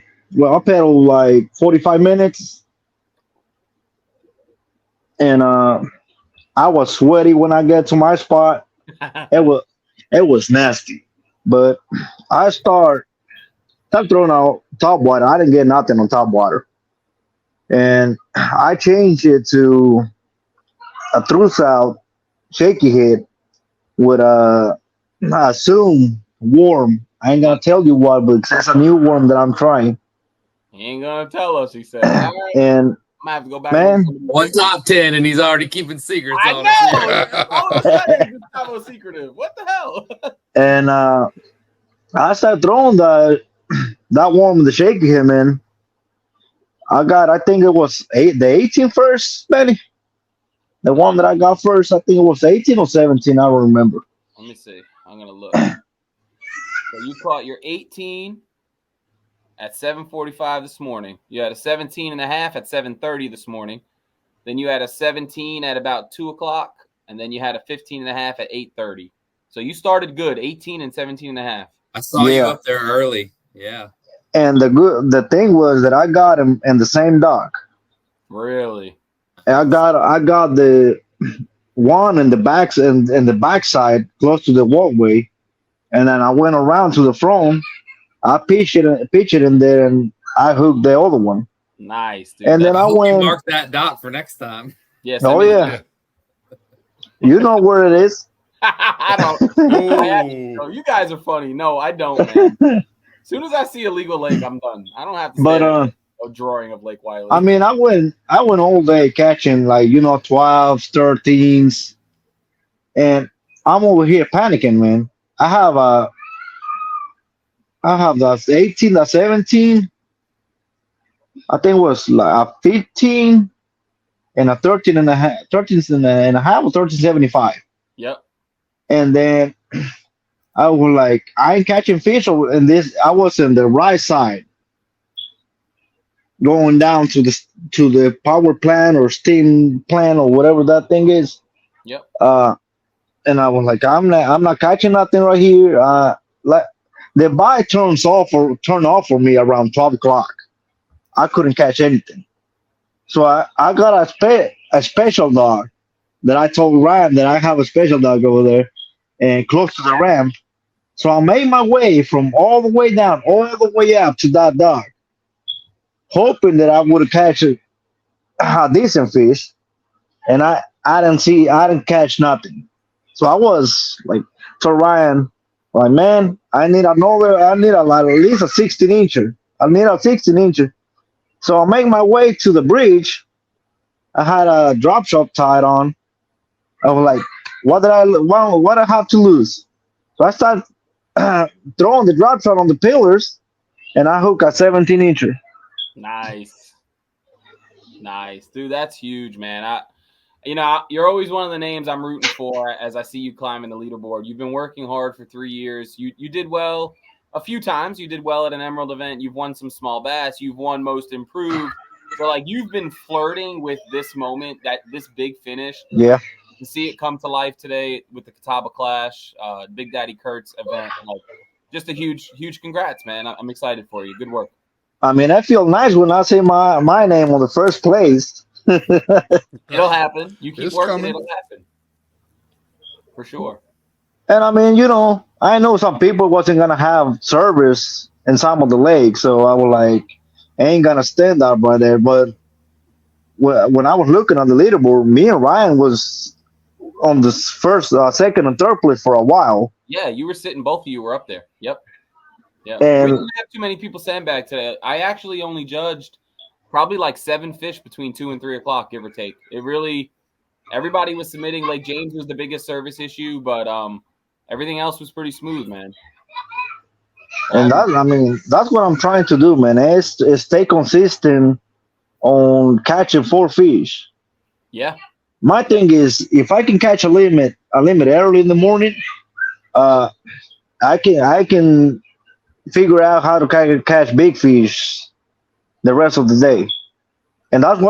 like 45 minutes. And I was sweaty when I get to my spot. It was nasty. But I start throwing out top water. I didn't get nothing on top water. And I changed it to a through south shaky head with I assume worm. I ain't gonna tell you what, but it's a new worm that I'm trying. He ain't gonna tell us, he said. All right. And I might have to go back. Man, one top 10, and he's already keeping secrets. I know. All of a sudden, Gustavo's secretive. What the hell? And I started throwing that worm with the shaky head, man. I think it was the 18 first, Benny. The one that I got first, I think it was 18 or 17. I don't remember. Let me see. I'm gonna look. So you caught your 18 at 7:45 this morning. You had a 17 and a half at 7:30 this morning. Then you had a 17 at about 2 o'clock, and then you had a 15 and a half at 8:30. So you started good, 18 and 17 and a half. I saw you up there early. Yeah. And the thing was that I got him in the same dock. Really? I got the one in the back and the backside close to the walkway, and then I went around to the front. I pitched it in there, and I hooked the other one. Nice, dude. And then I went. You mark that dot for next time. Yes. Oh yeah. You know where it is. I don't. Oh, you guys are funny. No, I don't, man. As soon as I see a legal lake, I'm done. I don't have to say a drawing of Lake Wiley. I mean, I went all day catching 12s, 13s, and I'm over here panicking, man. I have the 18, the 17. I think it was like a 15 and a 13 and a half, or 13.75. Yep. And then I was like, I ain't catching fish in this. I was in the right side. going down to the power plant or steam plant or whatever that thing is. Yep. And I was like, I'm not catching nothing right here. Like the bite turned off for me around 12 o'clock. I couldn't catch anything. So I got a special dog that I told Ryan that I have a special dog over there and close to the ramp. So I made my way from all the way down, all the way up to that dog, hoping that I would catch a decent fish. And I didn't catch nothing. So I was like, to Ryan, like, man, I need at least a 16 incher. I need a 16 incher. So I make my way to the bridge. I had a drop shot tied on. I was like, what I have to lose? So I started throwing the drop shot on the pillars, and I hook a 17 incher. Nice, dude. That's huge, man. You're always one of the names I'm rooting for as I see you climbing the leaderboard. You've been working hard for 3 years. You did well a few times. You did well at an Emerald event. You've won some small bass. You've won most improved. So, like, you've been flirting with this moment, this big finish. Yeah. To see it come to life today with the Catawba Clash, Big Daddy Kurt's event, like, just a huge congrats, man. I'm excited for you. Good work. I mean, I feel nice when I say my name on the first place. It'll happen. You keep It's working, coming. it'll happen. For sure. And I mean, I know some people wasn't gonna have service in some of the lakes, so I was like, I ain't gonna stand up right there. But when I was looking on the leaderboard, me and Ryan was on the first, second, and third place for a while. Yeah, you were sitting. Both of you were up there. Yep. Yeah. And we didn't have too many people sandbag today. I actually only judged probably like 7 fish between 2 and 3 o'clock, give or take. Everybody was submitting. Lake James was the biggest service issue, but everything else was pretty smooth, man. that's what I'm trying to do, man. Is stay consistent on catching 4 fish. Yeah. My thing is, if I can catch a limit early in the morning, I can figure out how to catch big fish the rest of the day. And that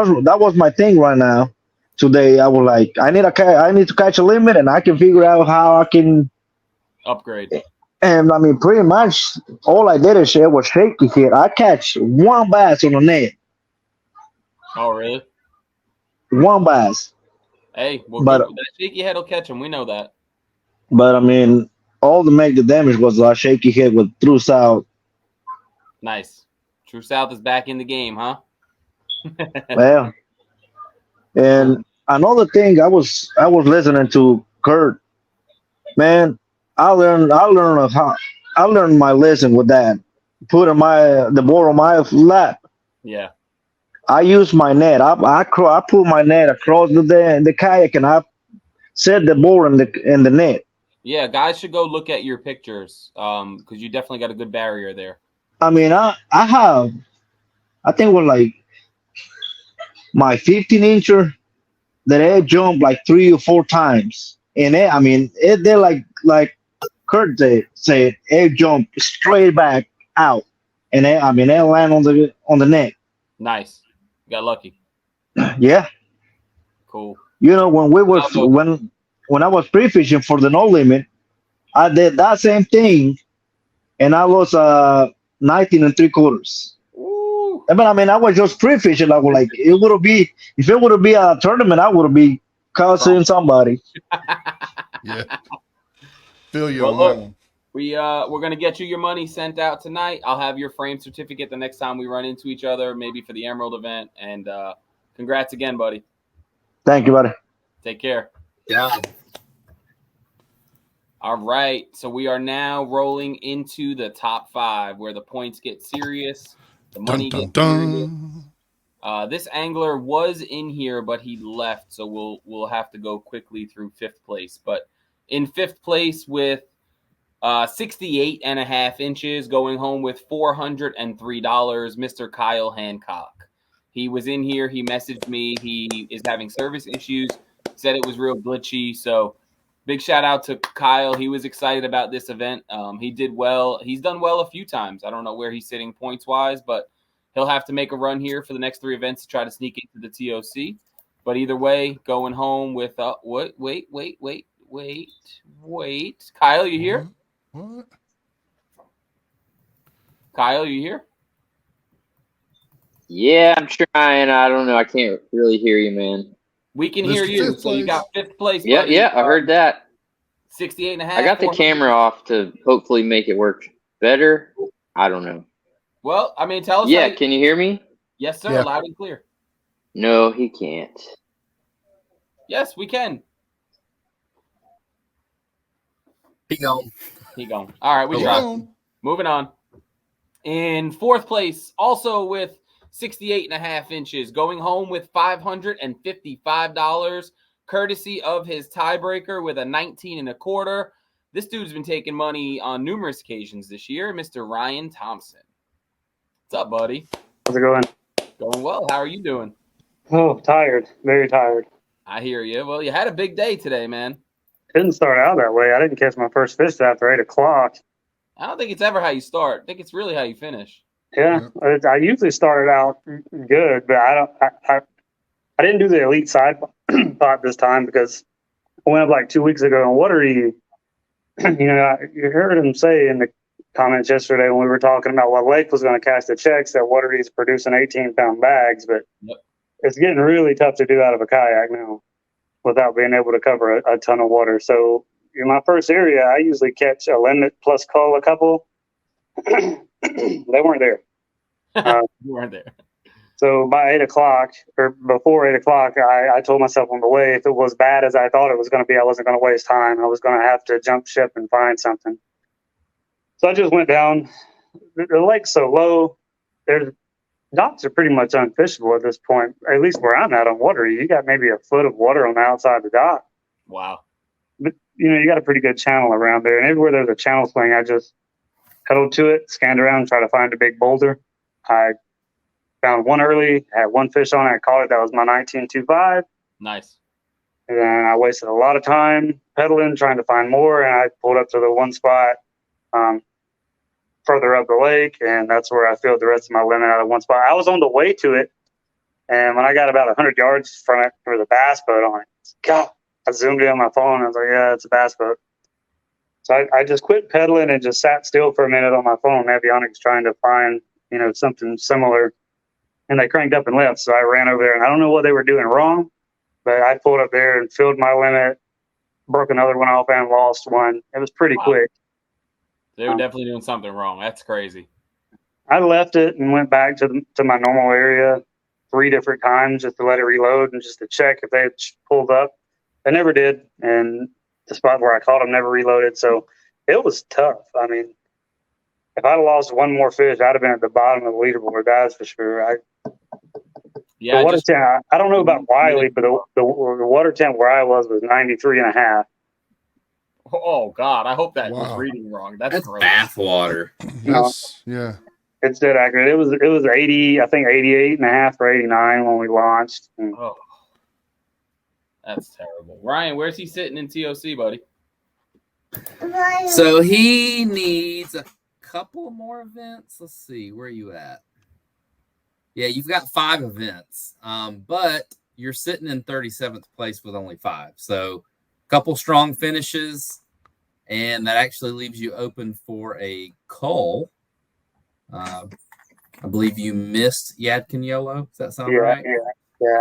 was my thing right now. Today I was like, I need to catch a limit, and I can figure out how I can upgrade. And I mean, pretty much all I did was shaky hit. I catch one bass on the net. Oh, really? One bass. Hey, well, but that shaky head will catch him. We know that. But I mean, all to make the damage was a shaky hit with True South. Nice. True South is back in the game, huh? Well, and another thing, I was listening to Kurt. Man, I learned my lesson with that. Putting the board on my lap. Yeah. I used my net. I put my net across the kayak, and I set the board in the net. Yeah, guys should go look at your pictures because you definitely got a good barrier there. I mean, I think it was like my 15-incher that it jumped like 3 or 4 times, and they're like Kurt said, it jumped straight back out, and it landed on the net. Nice. Got lucky. Yeah. Cool. When I was pre-fishing for the no limit, I did that same thing, and I lost 19 3/4. Ooh. But I was just pre-fishing. I was like, if it would be a tournament, I would be causing somebody. Yeah. Feel you on that one. We're gonna get you your money sent out tonight. I'll have your frame certificate the next time we run into each other, maybe for the Emerald event. And congrats again, buddy. Thank you, buddy. Take care. Yeah. All right. So we are now rolling into the top 5 where the points get serious. The money gets serious. This angler was in here, but he left. So we'll have to go quickly through 5th place. But in 5th place with 68.5 inches, going home with $403, Mr. Kyle Hancock. He was in here. He messaged me. He is having service issues. Said it was real glitchy. So big shout out to Kyle. He was excited about this event. He did well. He's done well a few times. I don't know where he's sitting points wise, but He'll have to make a run here for the next 3 events to try to sneak into the TOC. But either way, going home with wait. Kyle, you here? What? Kyle, you here? Yeah, I'm trying. I don't know. I can't really hear you, man. We can hear Mr. you. Fifth So you got place. 5th place, Yeah, buddy. yeah, I heard that. 68.5. I got the 400. camera off to hopefully make it work better. I don't know. Well, I mean, tell us. Yeah, can you hear me? Yes, sir. Yeah. Loud and clear. No, he can't. Yes, we can. He gone. Keep going. All right, we Oh, tried. Down. Moving on. In 4th place, also with 68.5 inches, going home with $555, courtesy of his tiebreaker with a 19.25. This dude's been taking money on numerous occasions this year, Mr. Ryan Thompson. What's up, buddy? How's it going? Going well. How are you doing? Oh, tired. Very tired. I hear you. Well, you had a big day today, man. Didn't start out that way. I didn't catch my first fish after 8 o'clock. I don't think it's ever how you start. I think it's really how you finish. Yeah, I usually started out good, but I didn't do the elite side pot this time because I went up like 2 weeks ago. And what are you? You heard him say in the comments yesterday when we were talking about what Lake was going to cash the checks that Watery's producing 18-pound bags, but It's getting really tough to do out of a kayak now without being able to cover a ton of water. So in my first area, I usually catch a limit plus cull a couple. They weren't there. You weren't there. So by 8 o'clock or before 8 o'clock, I told myself on the way, if it was bad as I thought it was going to be, I wasn't going to waste time. I was going to have to jump ship and find something. So I just went down. The lake's so low. Docks are pretty much unfishable at this point, at least where I'm at on water. You got maybe a foot of water on the outside of the dock. Wow. But, you got a pretty good channel around there. And everywhere there's a channel swing, I just pedaled to it, scanned around, and tried to find a big boulder. I found one early, had one fish on it. I caught it. That was my 19.25. Nice. And then I wasted a lot of time pedaling, trying to find more. And I pulled up to the one spot further up the lake, and that's where I filled the rest of my limit out of one spot. I was on the way to it, and when I got about 100 yards from it, there was a bass boat on it. God, I zoomed in on my phone, and I was like, yeah, it's a bass boat. So I just quit pedaling and just sat still for a minute on my phone, avionics, trying to find, something similar. And they cranked up and left, so I ran over there, and I don't know what they were doing wrong, but I pulled up there and filled my limit, broke another one off, and lost one. It was pretty quick. They were definitely doing something wrong. That's crazy. I left it and went back to my normal area 3 different times just to let it reload and just to check if they had pulled up. They never did, and the spot where I caught them never reloaded. So it was tough. I mean, if I'd have lost one more fish, I'd have been at the bottom of the leaderboard. That's for sure. Yeah, water temp, I don't know about Wiley, but the water temp where I was 93.5. Oh God! I hope that was reading wrong. That's bath water. Yes, yeah. It's dead accurate. It was 80, I think 88.5 or 89 when we launched. Oh, that's terrible. Ryan, where's he sitting in TOC, buddy? So he needs a couple more events. Let's see, where are you at? Yeah, you've got 5 events, but you're sitting in 37th place with only 5. So a couple strong finishes, and that actually leaves you open for a cull. I believe you missed Yadkin Yolo. Does that sound right? Yeah.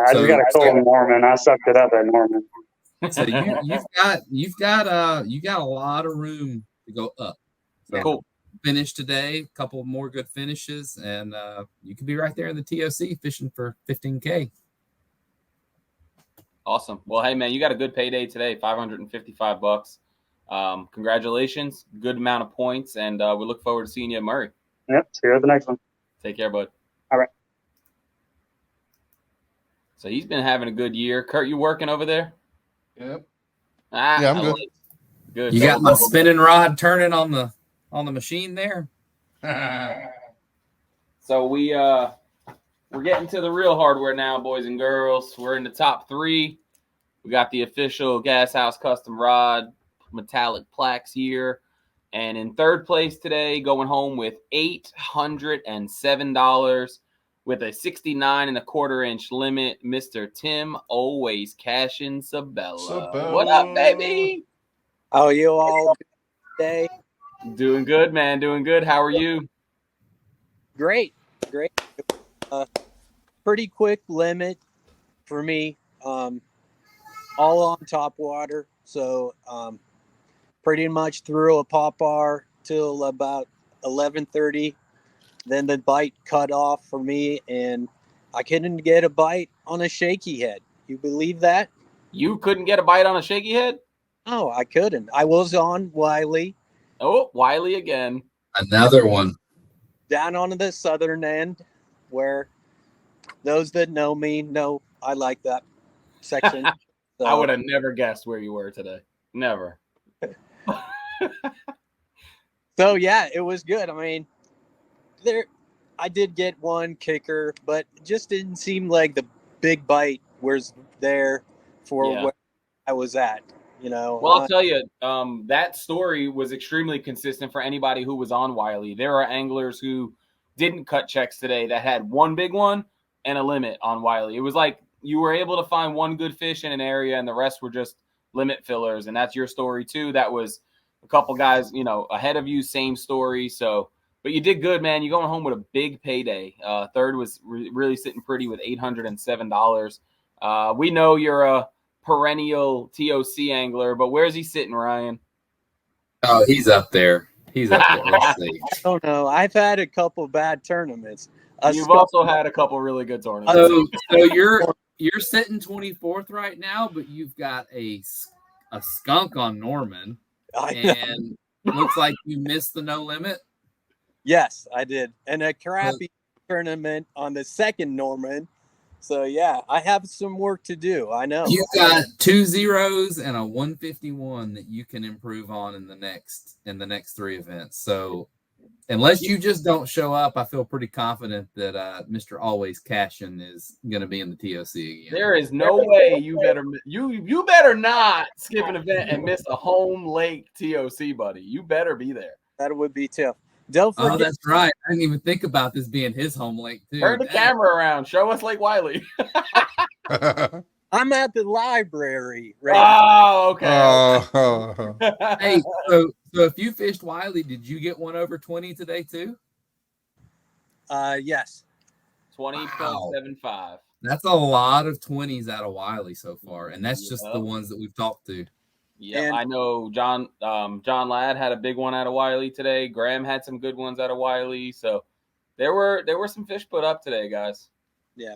I just got a cull in Norman. I sucked it up at Norman. So you've got a lot of room to go up. So cool. Finish today, a couple more good finishes, and you could be right there in the TOC fishing for $15K. Awesome. Well, hey man, you got a good payday today, $555. Congratulations, good amount of points, and we look forward to seeing you at Murray. Yep. See you at the next one. Take care, bud. All right. So he's been having a good year. Kurt, you working over there? Yep. Yeah, I'm good. Good. You got my spinning rod turning on the machine there. So we're getting to the real hardware now, boys and girls. We're in the top 3. We got the official Gas House custom rod metallic plaques here. And in 3rd place today, going home with $807, with a 69 and a quarter inch limit, Mr. Tim Always Cashin Sabella. What up, baby? How are you all today? Doing good, man. Doing good. How are you? Great. Pretty quick limit for me. All on top water. So pretty much threw a popper till about 11:30. Then the bite cut off for me, and I couldn't get a bite on a shaky head. You believe that? You couldn't get a bite on a shaky head? No, I couldn't. I was on Wiley. Oh, Wiley again. Another one. Down on the southern end, where those that know me know I like that section. So, I would have never guessed where you were today. Never. So yeah, it was good. I mean, I did get one kicker, but it just didn't seem like the big bite was there for where I was at. Well, I'll tell you, that story was extremely consistent for anybody who was on Wiley. There are anglers who didn't cut checks today that had one big one and a limit on Wiley. It was like you were able to find one good fish in an area and the rest were just limit fillers. And that's your story too. That was a couple guys, ahead of you, same story. So, but you did good, man. You're going home with a big payday. Third was really sitting pretty with $807. We know you're a perennial TOC angler, but where's he sitting, Ryan? Oh, he's up there. Let's see. I don't know. I've had a couple bad tournaments. You've also had a couple really good tournaments. So you're sitting 24th right now, but you've got a skunk on Norman, and looks like you missed the no limit. Yes, I did, and a crappy tournament on the second Norman. So yeah, I have some work to do. I know. You got 2 zeros and a 151 that you can improve on in the next 3 events. So unless you just don't show up, I feel pretty confident that Mr. Always Cashin is going to be in the TOC again. There is no way you better not skip an event and miss a home lake TOC, buddy. You better be there. That would be tough. Don't forget. Oh, that's right. I didn't even think about this being his home lake too. Turn the camera around. Show us Lake Wiley. I'm at the library right now. Oh, okay. Hey, so if you fished Wiley, did you get one over 20 today too? Yes. 20.75. That's a lot of 20s out of Wiley so far, and that's just the ones that we've talked to. Yeah, I know John Ladd had a big one out of Wiley today. Graham had some good ones out of Wiley. So there were some fish put up today, guys. Yeah.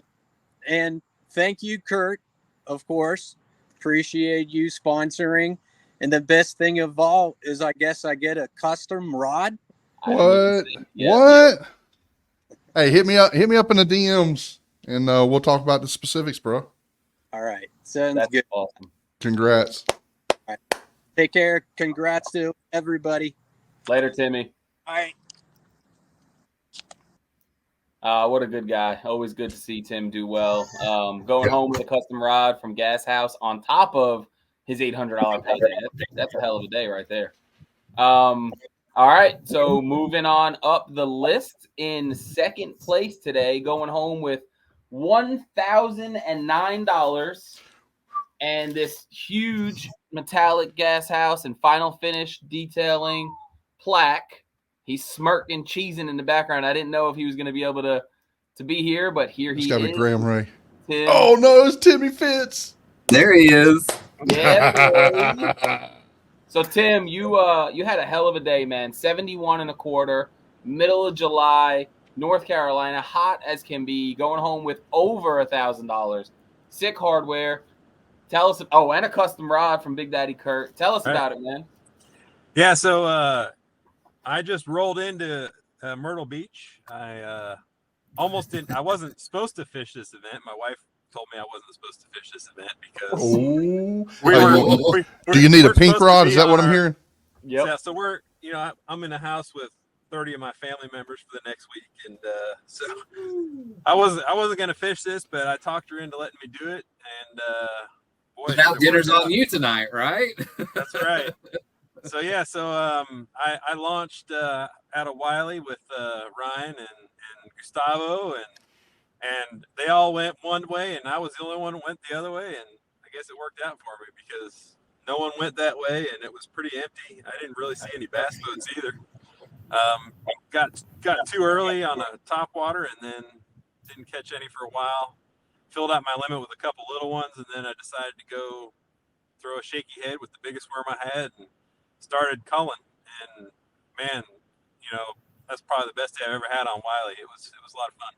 And thank you, Kurt, of course. Appreciate you sponsoring. And the best thing of all is I guess I get a custom rod. What? What? Hey, hit me up in the DMs and we'll talk about the specifics, bro. All right. Sounds good. Awesome. Congrats. All right. Take care. Congrats to everybody. Later, Timmy. All right. What a good guy. Always good to see Tim do well. Going home with a custom rod from Gas House on top of his $800 payday. That's a hell of a day right there. All right, so moving on up the list in second place today, going home with $1,009 and this huge metallic Gas House and Final Finish detailing plaque. He's smirking, cheesing in the background. I didn't know if he was going to be able to be here, but here he is. Got a Graham Ray. Tim. Oh no, it's Timmy Fitz. There he is. Yeah. So Tim, you had a hell of a day, man. 71 and a quarter, middle of July, North Carolina, hot as can be. Going home with over $1,000. Sick hardware. Tell us. Oh, and a custom rod from Big Daddy Kurt. Tell us about it, man. Yeah. So I just rolled into Myrtle Beach. I almost didn't. I wasn't supposed to fish this event. My wife told me I wasn't supposed to fish this event because do you need a pink rod? Is that what I'm hearing? Yep. Yeah. So I'm in a house with 30 of my family members for the next week, and so I wasn't going to fish this, but I talked her into letting me do it, and boy, now dinner's on you tonight, right? That's right. So yeah, I launched out of Wiley with Ryan and Gustavo, and and they all went one way, and I was the only one who went the other way, and I guess it worked out for me because no one went that way, and it was pretty empty. I didn't really see any bass boats either. Got too early on a top water, and then didn't catch any for a while. Filled out my limit with a couple little ones, and then I decided to go throw a shaky head with the biggest worm I had, and started culling. And man, that's probably the best day I've ever had on Wiley. It was a lot of fun.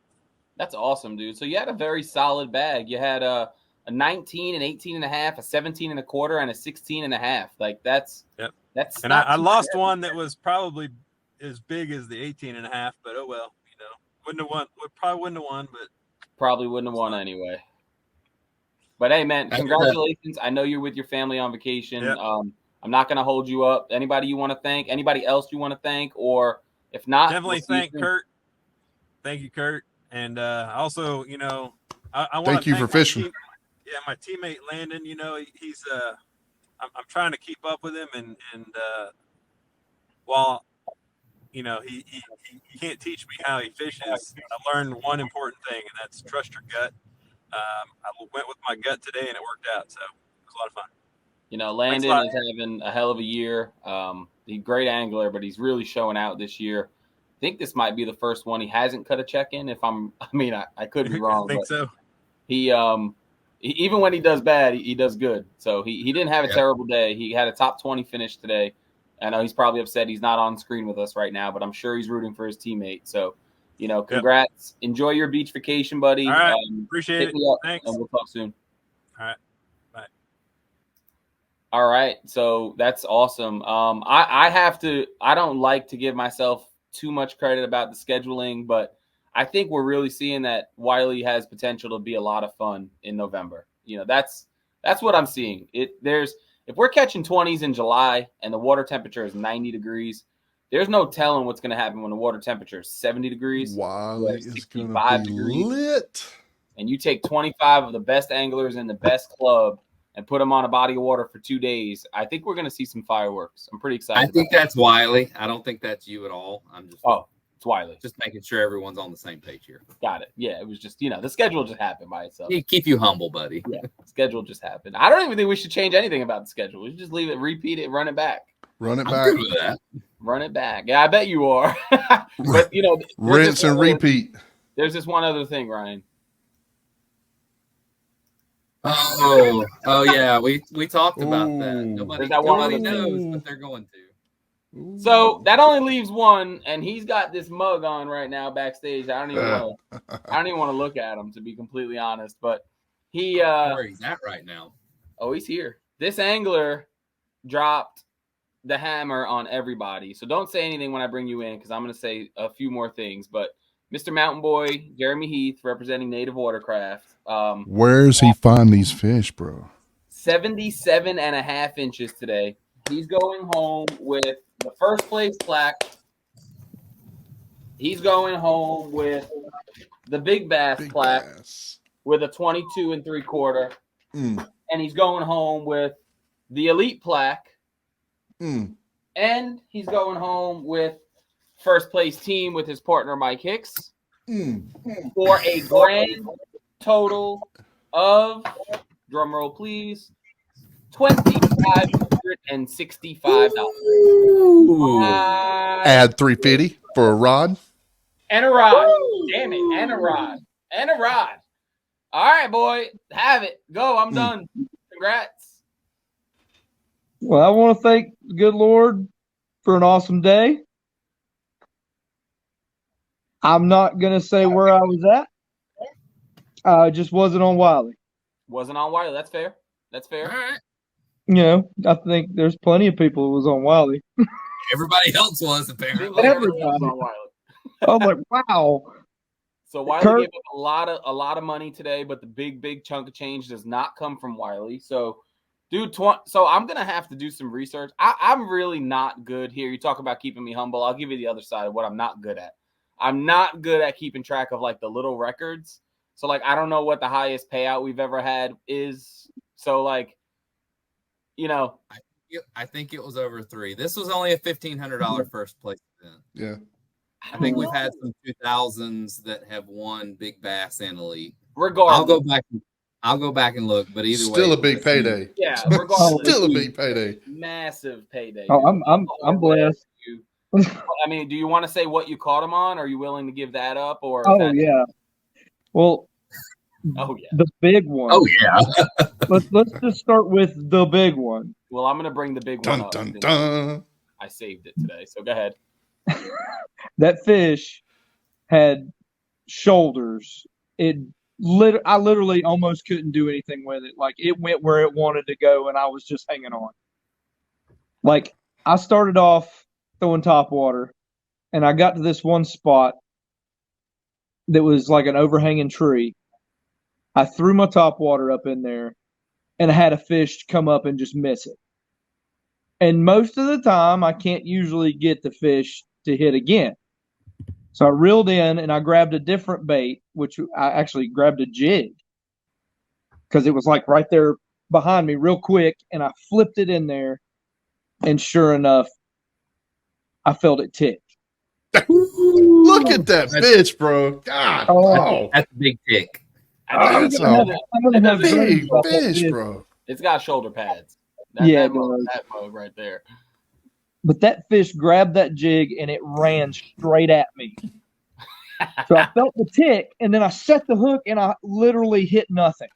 That's awesome, dude. So you had a very solid bag. You had a 19, an 18 and a half, a 17 and a quarter, and a 16 and a half. Like that's. And I lost one that was probably as big as the 18 and a half, but oh well, wouldn't have won. Probably wouldn't have won, but probably wouldn't have won anyway. But hey, man, congratulations! I know you're with your family on vacation. Yep. I'm not going to hold you up. Anybody you want to thank? Anybody else you want to thank? Or if not, definitely thank Kurt. Thank you, Kurt. And also, I want thank you for fishing. My teammate Landon. He's I'm trying to keep up with him, and while he can't teach me how he fishes, I learned one important thing, and that's trust your gut. I went with my gut today, and it worked out. So it was a lot of fun. Landon is having a hell of a year. He's a great angler, but he's really showing out this year. I think this might be the first one he hasn't cut a check in. I could be wrong. I think so. He even when he does bad, he does good. So he didn't have a terrible day. He had a top 20 finish today. I know he's probably upset he's not on screen with us right now, but I'm sure he's rooting for his teammate. So, congrats. Yep. Enjoy your beach vacation, buddy. All right. Appreciate it. Thanks. And we'll talk soon. All right. Bye. All right. So that's awesome. I don't like to give myself too much credit about the scheduling, but I think we're really seeing that Wiley has potential to be a lot of fun in November. That's what I'm seeing. If we're catching 20s in July and the water temperature is 90 degrees, there's no telling what's going to happen when the water temperature is 70 degrees. Wiley is going to be lit. And you take 25 of the best anglers in the best club and put them on a body of water for 2 days. I think we're going to see some fireworks. I'm pretty excited. I think that's Wiley. I don't think that's you at all. It's Wiley. Just making sure everyone's on the same page here. Got it. Yeah, it was just, the schedule just happened by itself. Keep you humble, buddy. Yeah, schedule just happened. I don't even think we should change anything about the schedule. We should just leave it, repeat it, run it back. Run it I'm back. good with that. Run it back. Yeah, I bet you are. But, rinse and repeat. There's this one other thing, Ryan. Oh yeah. We talked about that. Nobody knows what they're going to. So that only leaves one, and he's got this mug on right now backstage. I don't even want to look at him, to be completely honest. But he where he's at right now. Oh, he's here. This angler dropped the hammer on everybody. So don't say anything when I bring you in, because I'm going to say a few more things. But Mr. Mountain Boy, Jeremy Heath, representing Native Watercraft. Where's he find these fish, bro? 77.5 inches today. He's going home with the first place plaque. He's going home with the Big Bass plaque with a 22 3/4. And he's going home with the Elite plaque. And he's going home with first place team with his partner Mike Hicks for a grand total of, drumroll please, $2,565. Add $350 for a rod. And a rod. Damn it. And a rod. And a rod. All right, boy. Have it. Go. I'm done. Congrats. Well, I want to thank the good Lord for an awesome day. I'm not going to say where I was at. I just wasn't on Wiley. Wasn't on Wiley. That's fair. That's fair. All right. I think there's plenty of people who was on Wiley. Everybody else was, apparently. Everybody was on Wiley. I'm like, wow. So Wiley gave up a lot of money today, but the big chunk of change does not come from Wiley. So, dude, so I'm gonna have to do some research. I'm really not good here. You talk about keeping me humble. I'll give you the other side of what I'm not good at. I'm not good at keeping track of like the little records. So like I don't know what the highest payout we've ever had is. So like, I think it was over 3. This was only a $1,500 first place event. Yeah. I think we've had some 2000s that have won big bass and elite. Regardless, I'll go back and look, but either way, still a big payday. Yeah, regardless, still a big payday. Massive payday. Oh, dude. I'm blessed. I mean, do you want to say what you caught him on? Are you willing to give that up? Or Oh yeah. Well. Oh yeah. The big one. Oh yeah. let's just start with the big one. Well, I'm gonna bring the big one up. Dun, dun. I saved it today, so go ahead. That fish had shoulders. I literally almost couldn't do anything with it. Like it went where it wanted to go, and I was just hanging on. Like I started off throwing top water, and I got to this one spot that was like an overhanging tree. I threw my top water up in there, and I had a fish come up and just miss it. And most of the time, I can't usually get the fish to hit again. So I reeled in, and I grabbed a different bait, which I actually grabbed a jig because it was like right there behind me real quick, and I flipped it in there, and sure enough, I felt it tick. Look at that fish, bro. God, that's a big tick. That's a big fish, bro. It's got shoulder pads. That mode right there. But that fish grabbed that jig and it ran straight at me. So I felt the tick, and then I set the hook, and I literally hit nothing.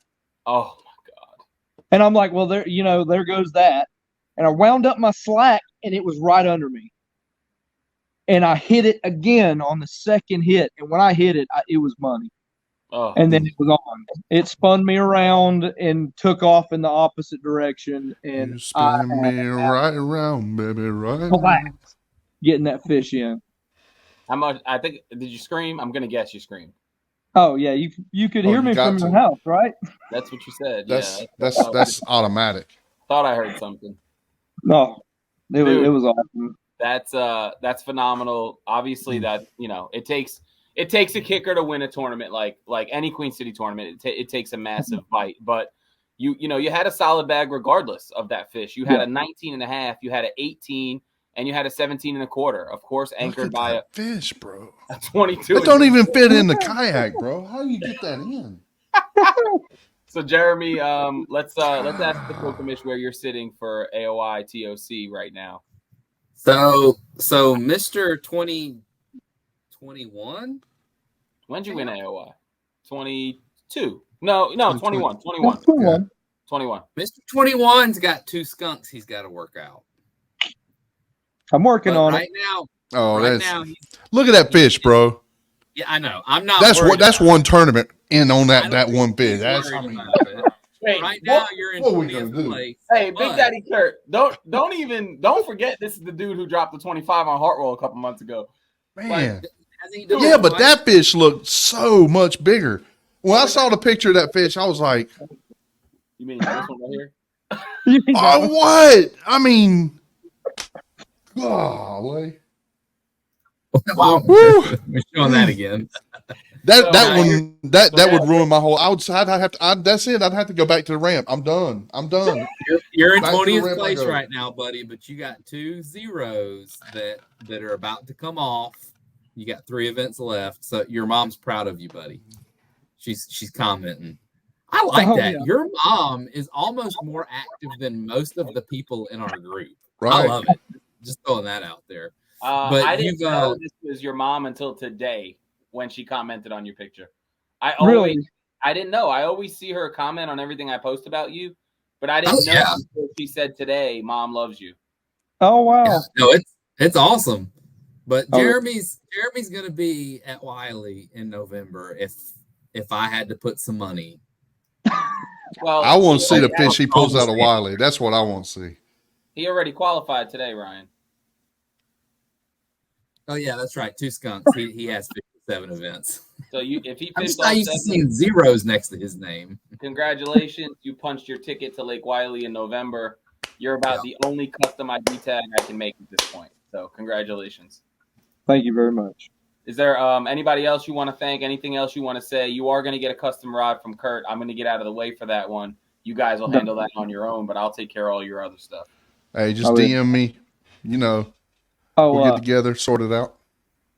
Oh my god! And I'm like, well, there goes that. And I wound up my slack, and it was right under me. And I hit it again on the second hit, and when I hit it, it was money. Oh. And then it was on. It spun me around and took off in the opposite direction. And you spun me right around, baby, right around. Getting that fish in. How much? I think. Did you scream? I'm gonna guess you screamed. Oh yeah, you could hear me from your house, right? That's what you said. That's automatic. Thought I heard something. No, it was awesome. That's phenomenal. Obviously, that it takes a kicker to win a tournament like any Queen City tournament. It takes a massive bite, but you had a solid bag regardless of that fish. You had a 19.5, you had an 18, and you had a 17.25. Of course, anchored by a fish, bro. A 22. It don't even fit in the kayak, bro. How do you get that in? So Jeremy, let's ask the pro commish where you're sitting for AOI TOC right now. So Mr. 2021. When'd you win AOI? 22. No, 21. 21. Mr. 21's got 2 skunks he's got to work out. I'm working on right it now. Oh, right now, look at that fish, bro. Yeah, I know. I'm not. That's one tournment in on that one fish. That's right now you're in 20th place. Hey, Big Daddy Kurt, don't forget this is the dude who dropped the 25 on Hartwell a couple months ago. Man. Yeah, but that fish looked so much bigger. When I saw the picture of that fish, I was like, "You mean this one right here?" What? I mean, golly. Wow, we're showing that again. That would ruin my whole. That's it. I'd have to go back to the ramp. I'm done. You're in 20th place right now, buddy. But you got 2 zeros that are about to come off. You got 3 events left, so your mom's proud of you, buddy. She's commenting. I like that. Yeah. Your mom is almost more active than most of the people in our group. Right. I love it. Just throwing that out there. But I didn't know this was your mom until today when she commented on your picture. I didn't know. I always see her comment on everything I post about you, but I didn't know until she said today, "Mom loves you." Oh wow! Yeah, no, it's awesome. But Jeremy's going to be at Wiley in November if I had to put some money. Well, I want to see the fish he pulls out of Wiley. That's what I want to see. He already qualified today, Ryan. Oh yeah, that's right. 2 skunks. He has 57 events. So if he I'm just not used to seeing zeros next to his name. Congratulations, you punched your ticket to Lake Wiley in November. You're about the only custom ID tag I can make at this point. So congratulations. Thank you very much. Is there anybody else you want to thank? Anything else you want to say? You are going to get a custom rod from Kurt. I'm going to get out of the way for that one. You guys will handle that on your own, but I'll take care of all your other stuff. Hey, just DM me. We'll get together, sort it out.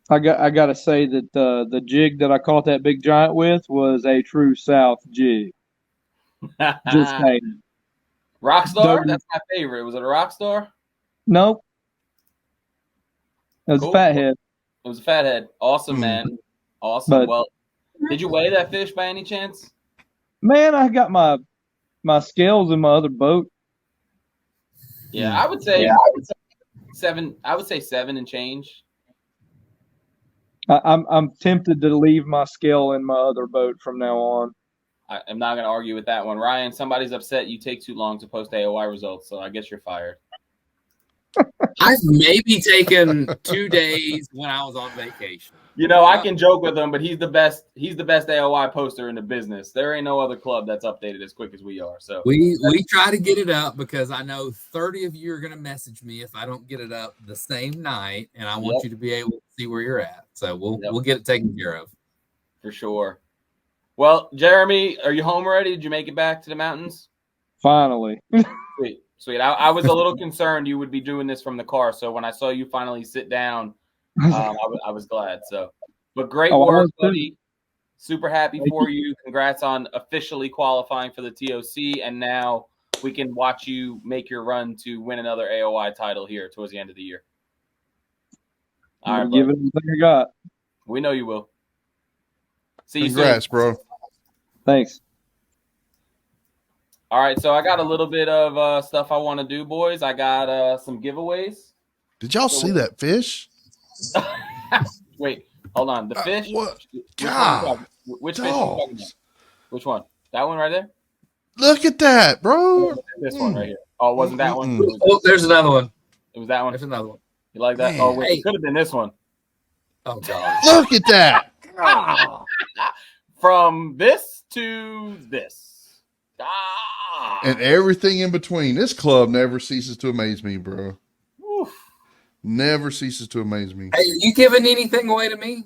I gotta say that the jig that I caught that big giant with was a true South jig. Just saying. Rockstar? That's my favorite. Was it a Rockstar? Nope. It was Cool. a fathead. It was a fathead. Awesome, man. Awesome. But- Well, did you weigh that fish by any chance? Man, I got my scales in my other boat. Yeah, I would say 7. I would say 7 and change. I'm tempted to leave my scale in my other boat from now on. I'm not going to argue with that one. Ryan, somebody's upset you take too long to post AOY results, so I guess you're fired. I've maybe taken 2 days when I was on vacation. You know, I can joke with him, but he's the best AOY poster in the business. There ain't no other club that's updated as quick as we are. So we try to get it up because I know 30 of you are going to message me if I don't get it up the same night, and I want you to be able to see where you're at. So we'll get it taken care of. For sure. Well, Jeremy, are you home already? Did you make it back to the mountains? Finally. Sweet. I was a little concerned you would be doing this from the car. So when I saw you finally sit down, I was glad. So, but great work, buddy. Super happy for you. Congrats on officially qualifying for the TOC. And now we can watch you make your run to win another AOI title here towards the end of the year. All right, give it everything I got. We know you will. See you soon. Congrats, bro. Thanks. All right, so I got a little bit of stuff I want to do, boys. I got some giveaways. Did y'all see that fish? Wait, hold on. The fish? What? Which fish are you talking about? Which one? That one right there? Look at that, bro. This one right here. Oh, it wasn't that one? Oh, there's another one. It was that one? There's another one. You like that? Man. Oh, wait. It could have been this one. Oh, God. Look at that. From this to this. And everything in between. This club never ceases to amaze me, bro. Oof. Never ceases to amaze me. Hey, are you giving anything away to me?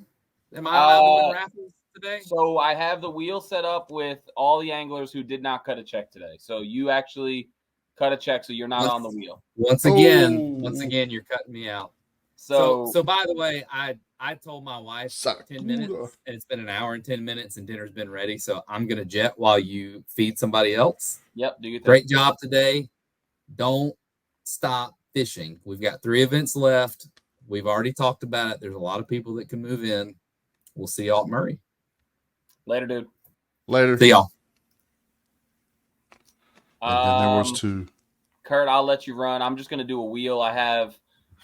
Am I allowed to win raffles today? So I have the wheel set up with all the anglers who did not cut a check today. So you actually cut a check, so you're not on the wheel. Once again, you're cutting me out. So by the way, I told my wife 10 minutes, and it's been an hour and 10 minutes, and dinner's been ready. So I'm gonna jet while you feed somebody else. Yep, do your thing. Great job today. Don't stop fishing. We've got 3 events left. We've already talked about it. There's a lot of people that can move in. We'll see y'all at Murray. Later, dude. Later. See y'all. And then there was 2. Kurt, I'll let you run. I'm just gonna do a wheel. I have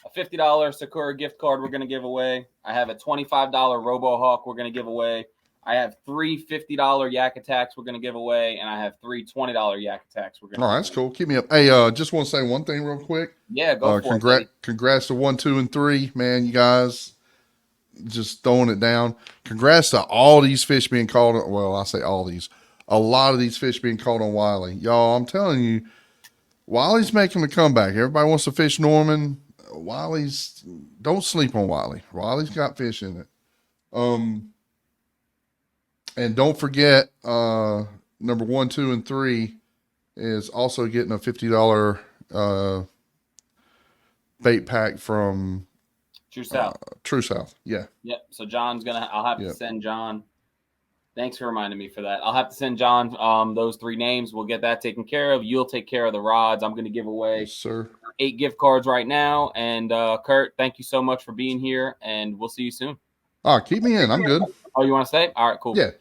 a $50 Sakura gift card we're going to give away. I have a $25 RoboHawk we're going to give away. I have 3 $50 Yak Attacks we're going to give away. And I have 3 $20 Yak Attacks we're going to All right, that's cool. Keep me up. Hey, just want to say one thing real quick. Yeah, go for it. Congrats to 1, 2, and 3. Man, you guys just throwing it down. Congrats to all these fish being caught. Well, I say all these. A lot of these fish being caught on Wiley. Y'all, I'm telling you, Wiley's making a comeback. Everybody wants to fish Norman. Wiley's, don't sleep on Wiley. Wiley's got fish in it. And don't forget, number 1, 2, and 3 is also getting a $50 bait pack from True South. True South. Yeah. Yep. So I'll have to send John. Thanks for reminding me for that. I'll have to send John those 3 names. We'll get that taken care of. You'll take care of the rods. I'm going to give away Yes, sir. 8 gift cards right now. And Kurt, thank you so much for being here. And we'll see you soon. All right, keep me in. I'm good. Oh, you want to stay? All right, cool. Yeah.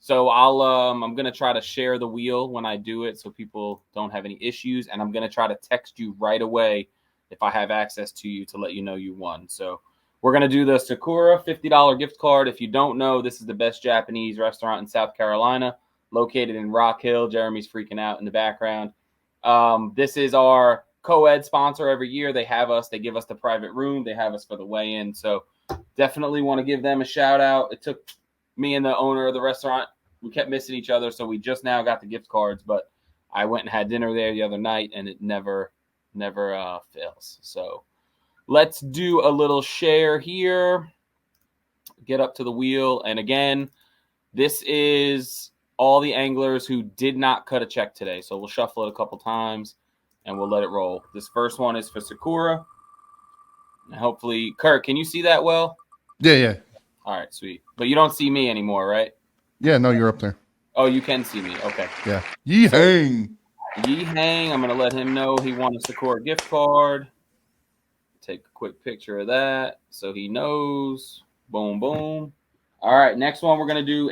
So I'm going to try to share the wheel when I do it so people don't have any issues. And I'm going to try to text you right away if I have access to you to let you know you won. So we're going to do the Sakura $50 gift card. If you don't know, this is the best Japanese restaurant in South Carolina, located in Rock Hill. Jeremy's freaking out in the background. This is our co-ed sponsor every year. They give us the private room. They have us for the weigh-in. So definitely want to give them a shout out. It took me and the owner of the restaurant. We kept missing each other. So we just now got the gift cards, but I went and had dinner there the other night and it never fails. So let's do a little share here. Get up to the wheel. And again, this is all the anglers who did not cut a check today. So we'll shuffle it a couple times and we'll let it roll. This first one is for Sakura. And hopefully, Kurt, can you see that well? Yeah. All right, sweet. But you don't see me anymore, right? Yeah, no, you're up there. Oh, you can see me. Okay. Yeah. Yee hang. Yee hang. I'm gonna let him know he won a Sakura gift card. Take a quick picture of that so he knows. Boom, boom. All right, next one we're gonna do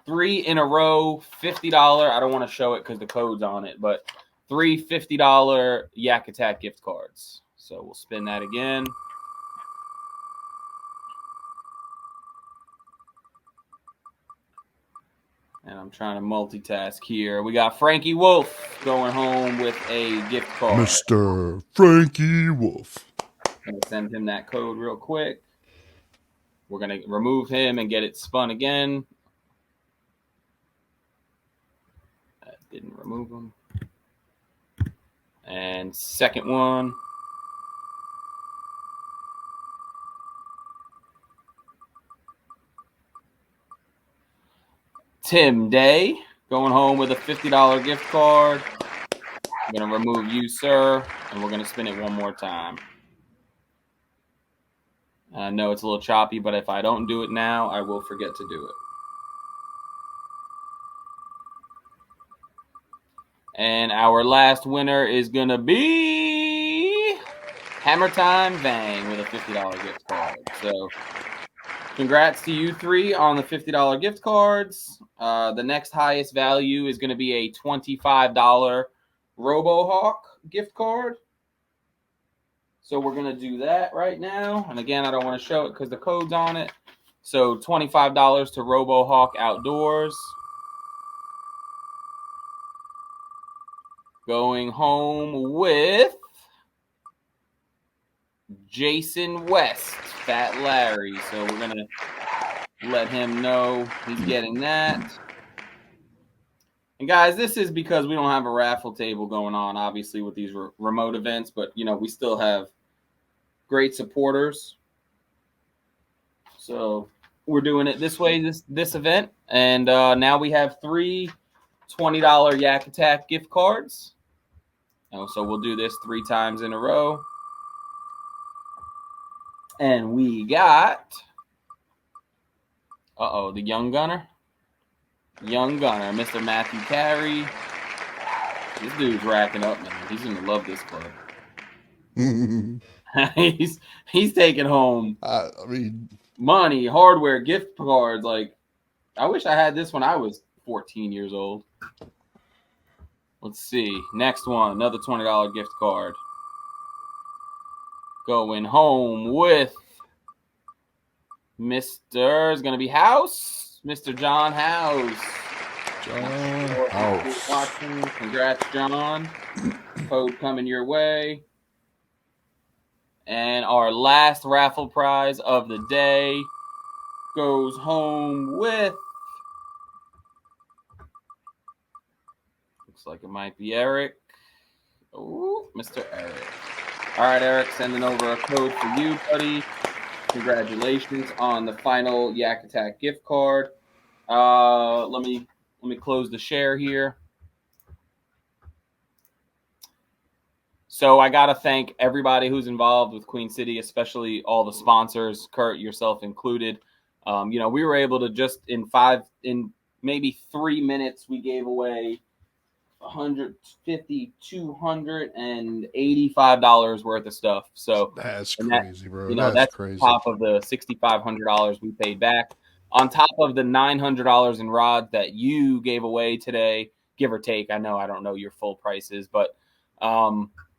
3 in a row, $50. I don't want to show it because the code's on it, but 3 $50 Yak Attack gift cards. So we'll spin that again. And I'm trying to multitask here. We got Frankie Wolf going home with a gift card. Mr. Frankie Wolf. I'm going to send him that code real quick. We're going to remove him and get it spun again. That didn't remove him. And second one. Tim Day going home with a $50 gift card. I'm going to remove you, sir, and we're going to spin it one more time. I know it's a little choppy, but if I don't do it now, I will forget to do it. And our last winner is going to be Hammer Time Bang with a $50 gift card. So congrats to you three on the $50 gift cards. The next highest value is going to be a $25 RoboHawk gift card. So we're going to do that right now. And again, I don't want to show it because the code's on it. So $25 to RoboHawk Outdoors. Going home with Jason West, Fat Larry. So we're going to let him know he's getting that. And guys, this is because we don't have a raffle table going on, obviously, with these remote events. But, you know, we still have great supporters. So we're doing it this way, this event. And now we have 3 $20 Yak Attack gift cards. So we'll do this 3 times in a row. And we got, the young gunner. Young gunner, Mr. Matthew Carey. This dude's racking up, man. He's going to love this club. he's taking home money, hardware, gift cards. Like, I wish I had this when I was 14 years old. Let's see. Next one, another $20 gift card. Going home with Mr. is going to be House. Mr. John House. John House. Watching. Congrats, John. Code coming your way. And our last raffle prize of the day goes home with, looks like it might be Eric. Oh, Mr. Eric. All right, Eric, sending over a code for you, buddy. Congratulations on the final Yak Attack gift card. Let me close the share here. So I got to thank everybody who's involved with Queen City, especially all the sponsors, Kurt, yourself included. We were able to just in maybe 3 minutes, we gave away $150, $285 worth of stuff. So that's crazy, bro. That's crazy. Top of the $6,500 we paid back, on top of the $900 in rods that you gave away today, give or take. I don't know your full prices, but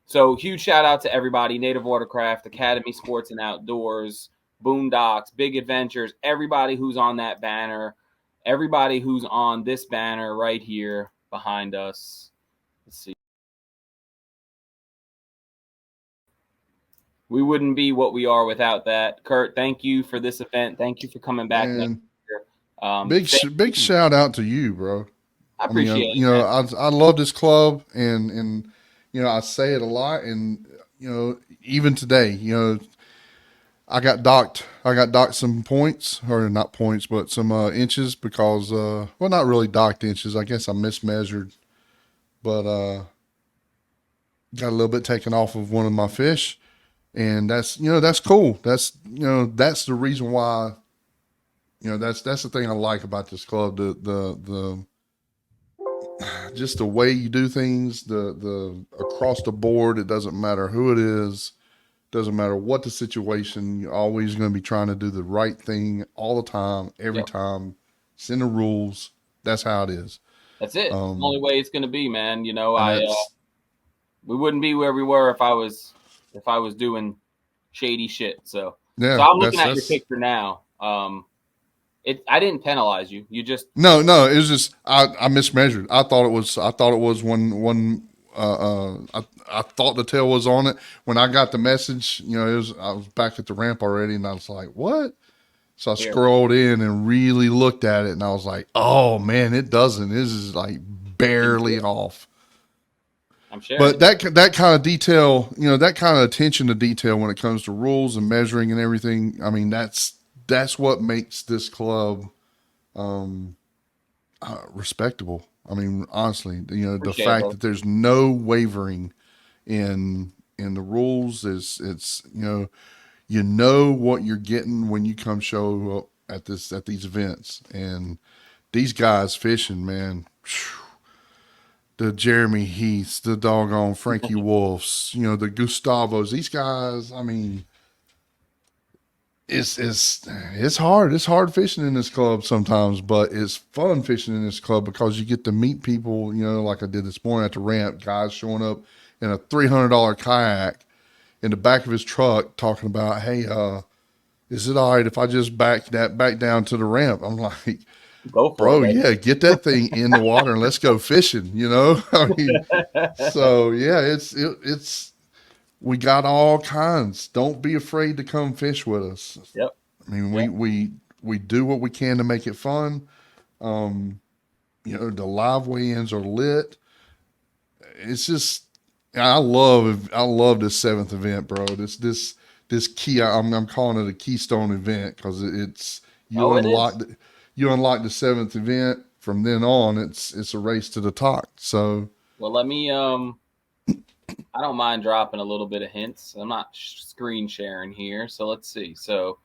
so huge shout out to everybody: Native Watercraft, Academy Sports and Outdoors, Boondocks, Big Adventures, everybody who's on that banner, everybody who's on this banner right here behind us. Let's see. We wouldn't be what we are without that. Kurt, thank you for this event. Thank you for coming back next year. Big shout out to you, bro. I appreciate it. I love this club, and I say it a lot, and even today, I got docked some points, or not points, but some inches because not really docked inches. I guess I mismeasured, but got a little bit taken off of one of my fish, And that's cool. That's that's the reason why. That's the thing I like about this club. The just the way you do things. The across the board. It doesn't matter who it is. Doesn't matter what the situation. You're always going to be trying to do the right thing all the time, every time. It's in the rules. That's how it is. That's it. It's the only way it's going to be, man. We wouldn't be where we were if I was doing shady shit. So I'm looking at your picture now. I didn't penalize you. You just no. It was just I mismeasured. I thought it was one. I thought the tail was on it when I got the message. I was back at the ramp already, and I was like, "What?" So I scrolled in and really looked at it, and I was like, "Oh man, it doesn't. This is like barely off." I'm sure. But that kind of detail, that kind of attention to detail when it comes to rules and measuring and everything. I mean, that's what makes this club respectable. I mean, honestly, the fact that there's no wavering in the rules is you know what you're getting when you come show up at these events. And these guys fishing, man, the Jeremy Heaths, the doggone Frankie Wolfs, the Gustavos, these guys, I mean, it's hard. It's hard fishing in this club sometimes, but it's fun fishing in this club because you get to meet people, like I did this morning at the ramp, guys showing up in a $300 kayak in the back of his truck talking about, hey, is it all right if I just back down to the ramp? I'm like, go for bro, it, yeah, get that thing in the water and let's go fishing, I mean, so yeah, it's we got all kinds. Don't be afraid to come fish with us. Yep. I mean, we do what we can to make it fun. The live weigh-ins are lit. It's just I love this 7th event, bro. This key. I'm calling it a keystone event because it's you unlock the 7th event. From then on, it's a race to the top. So well, let me I don't mind dropping a little bit of hints. I'm not screen sharing here, so let's see. So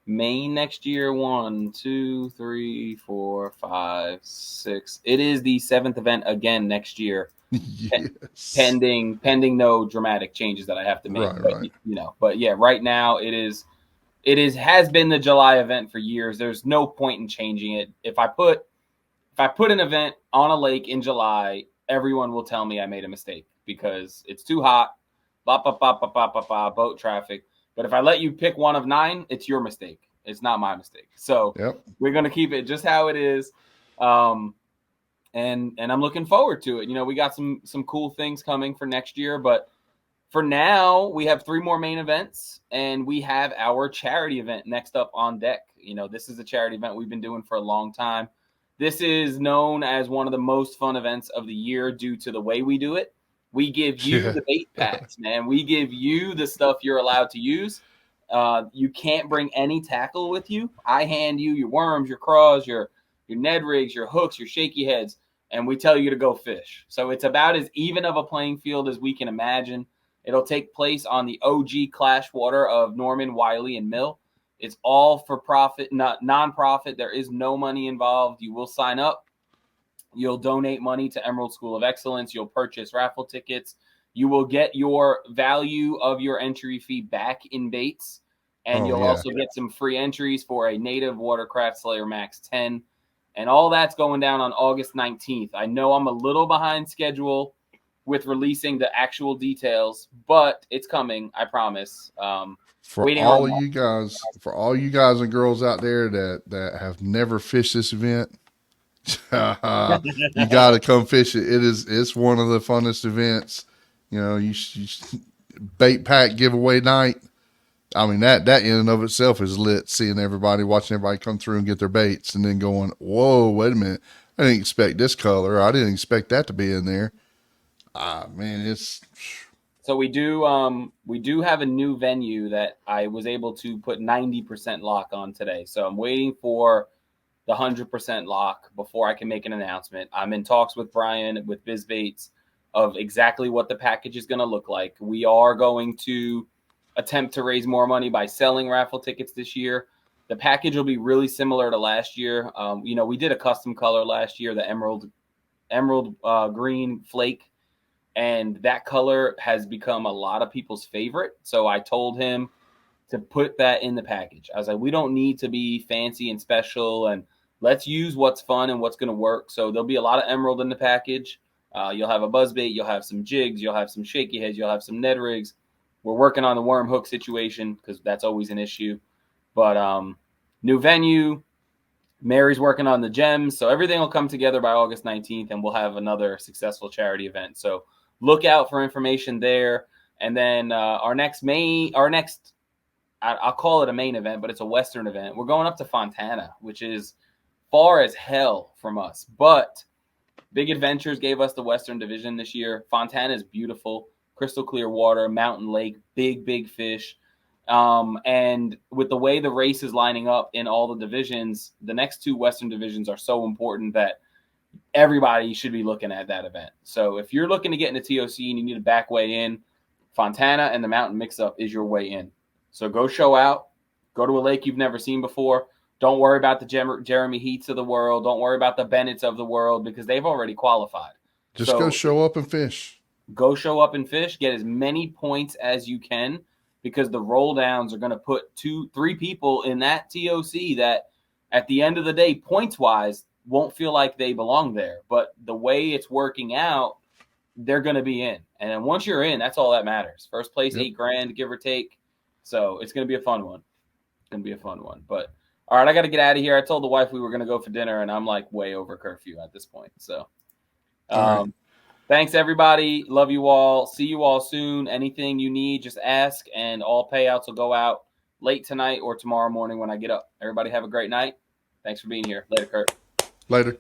Maine next year, 1, 2, 3, 4, 5, 6. It is the 7th event again next year. Yes. Pending no dramatic changes that I have to make. Right. But yeah, right now it has been the July event for years. There's no point in changing it. If I put an event on a lake in July, everyone will tell me I made a mistake because it's too hot, boat traffic. But if I let you pick one of 9, it's your mistake. It's not my mistake. So we're going to keep it just how it is. And I'm looking forward to it. We got some cool things coming for next year, but for now we have 3 more main events and we have our charity event next up on deck. This is a charity event we've been doing for a long time. This is known as one of the most fun events of the year due to the way we do it. We give you the bait packs, man. We give you the stuff you're allowed to use. You can't bring any tackle with you. I hand you your worms, your craws, your Ned rigs, your hooks, your shaky heads, and we tell you to go fish. So it's about as even of a playing field as we can imagine. It'll take place on the OG Clash water of Norman, Wiley, and Mill. It's all for profit, not non-profit. There is no money involved. You will sign up. You'll donate money to Emerald School of Excellence. You'll purchase raffle tickets. You will get your value of your entry fee back in baits. And you'll also get some free entries for a native Watercraft Slayer Max 10. And all that's going down on August 19th. I know I'm a little behind schedule with releasing the actual details, but it's coming, I promise. For all you guys and girls out there that have never fished this event, you got to come fish it. It's one of the funnest events. You bait pack giveaway night. I mean that in and of itself is lit. Watching everybody come through and get their baits, and then going, "Whoa, wait a minute! I didn't expect this color. I didn't expect that to be in there." Man, it's. So we do have a new venue that I was able to put 90% lock on today. So I'm waiting for the 100% lock before I can make an announcement. I'm in talks with Brian with BizBaits of exactly what the package is going to look like. We are going to attempt to raise more money by selling raffle tickets this year. The package will be really similar to last year. We did a custom color last year, the emerald green flake, and that color has become a lot of people's favorite. So I told him to put that in the package. I was like, we don't need to be fancy and special, and let's use what's fun and what's going to work. So there'll be a lot of emerald in the package. You'll have a buzzbait, you'll have some jigs, you'll have some shaky heads, you'll have some Ned rigs. We're working on the worm hook situation because that's always an issue. But new venue, Mary's working on the gems. So everything will come together by August 19th, and we'll have another successful charity event. So look out for information there. And then our next, I'll call it a main event, but it's a Western event. We're going up to Fontana, which is far as hell from us. But Big Adventures gave us the Western Division this year. Fontana is beautiful, crystal clear water, mountain lake, big fish. And with the way the race is lining up in all the divisions, the next 2 Western divisions are so important that everybody should be looking at that event. So if you're looking to get into TOC and you need a back way in, Fontana and the mountain mix-up is your way in. So go show out, go to a lake you've never seen before. Don't worry about the Jeremy Heats of the world. Don't worry about the Bennetts of the world because they've already qualified. Just go show up and fish. Go show up and fish. Get as many points as you can because the roll downs are going to put 2-3 people in that TOC that at the end of the day, points-wise, won't feel like they belong there. But the way it's working out, they're going to be in. And then once you're in, that's all that matters. First place, $8,000, give or take. So it's going to be a fun one. But all right, I got to get out of here. I told the wife we were going to go for dinner, and I'm like way over curfew at this point. So thanks, everybody. Love you all. See you all soon. Anything you need, just ask, and all payouts will go out late tonight or tomorrow morning when I get up. Everybody have a great night. Thanks for being here. Later, Kurt. Later.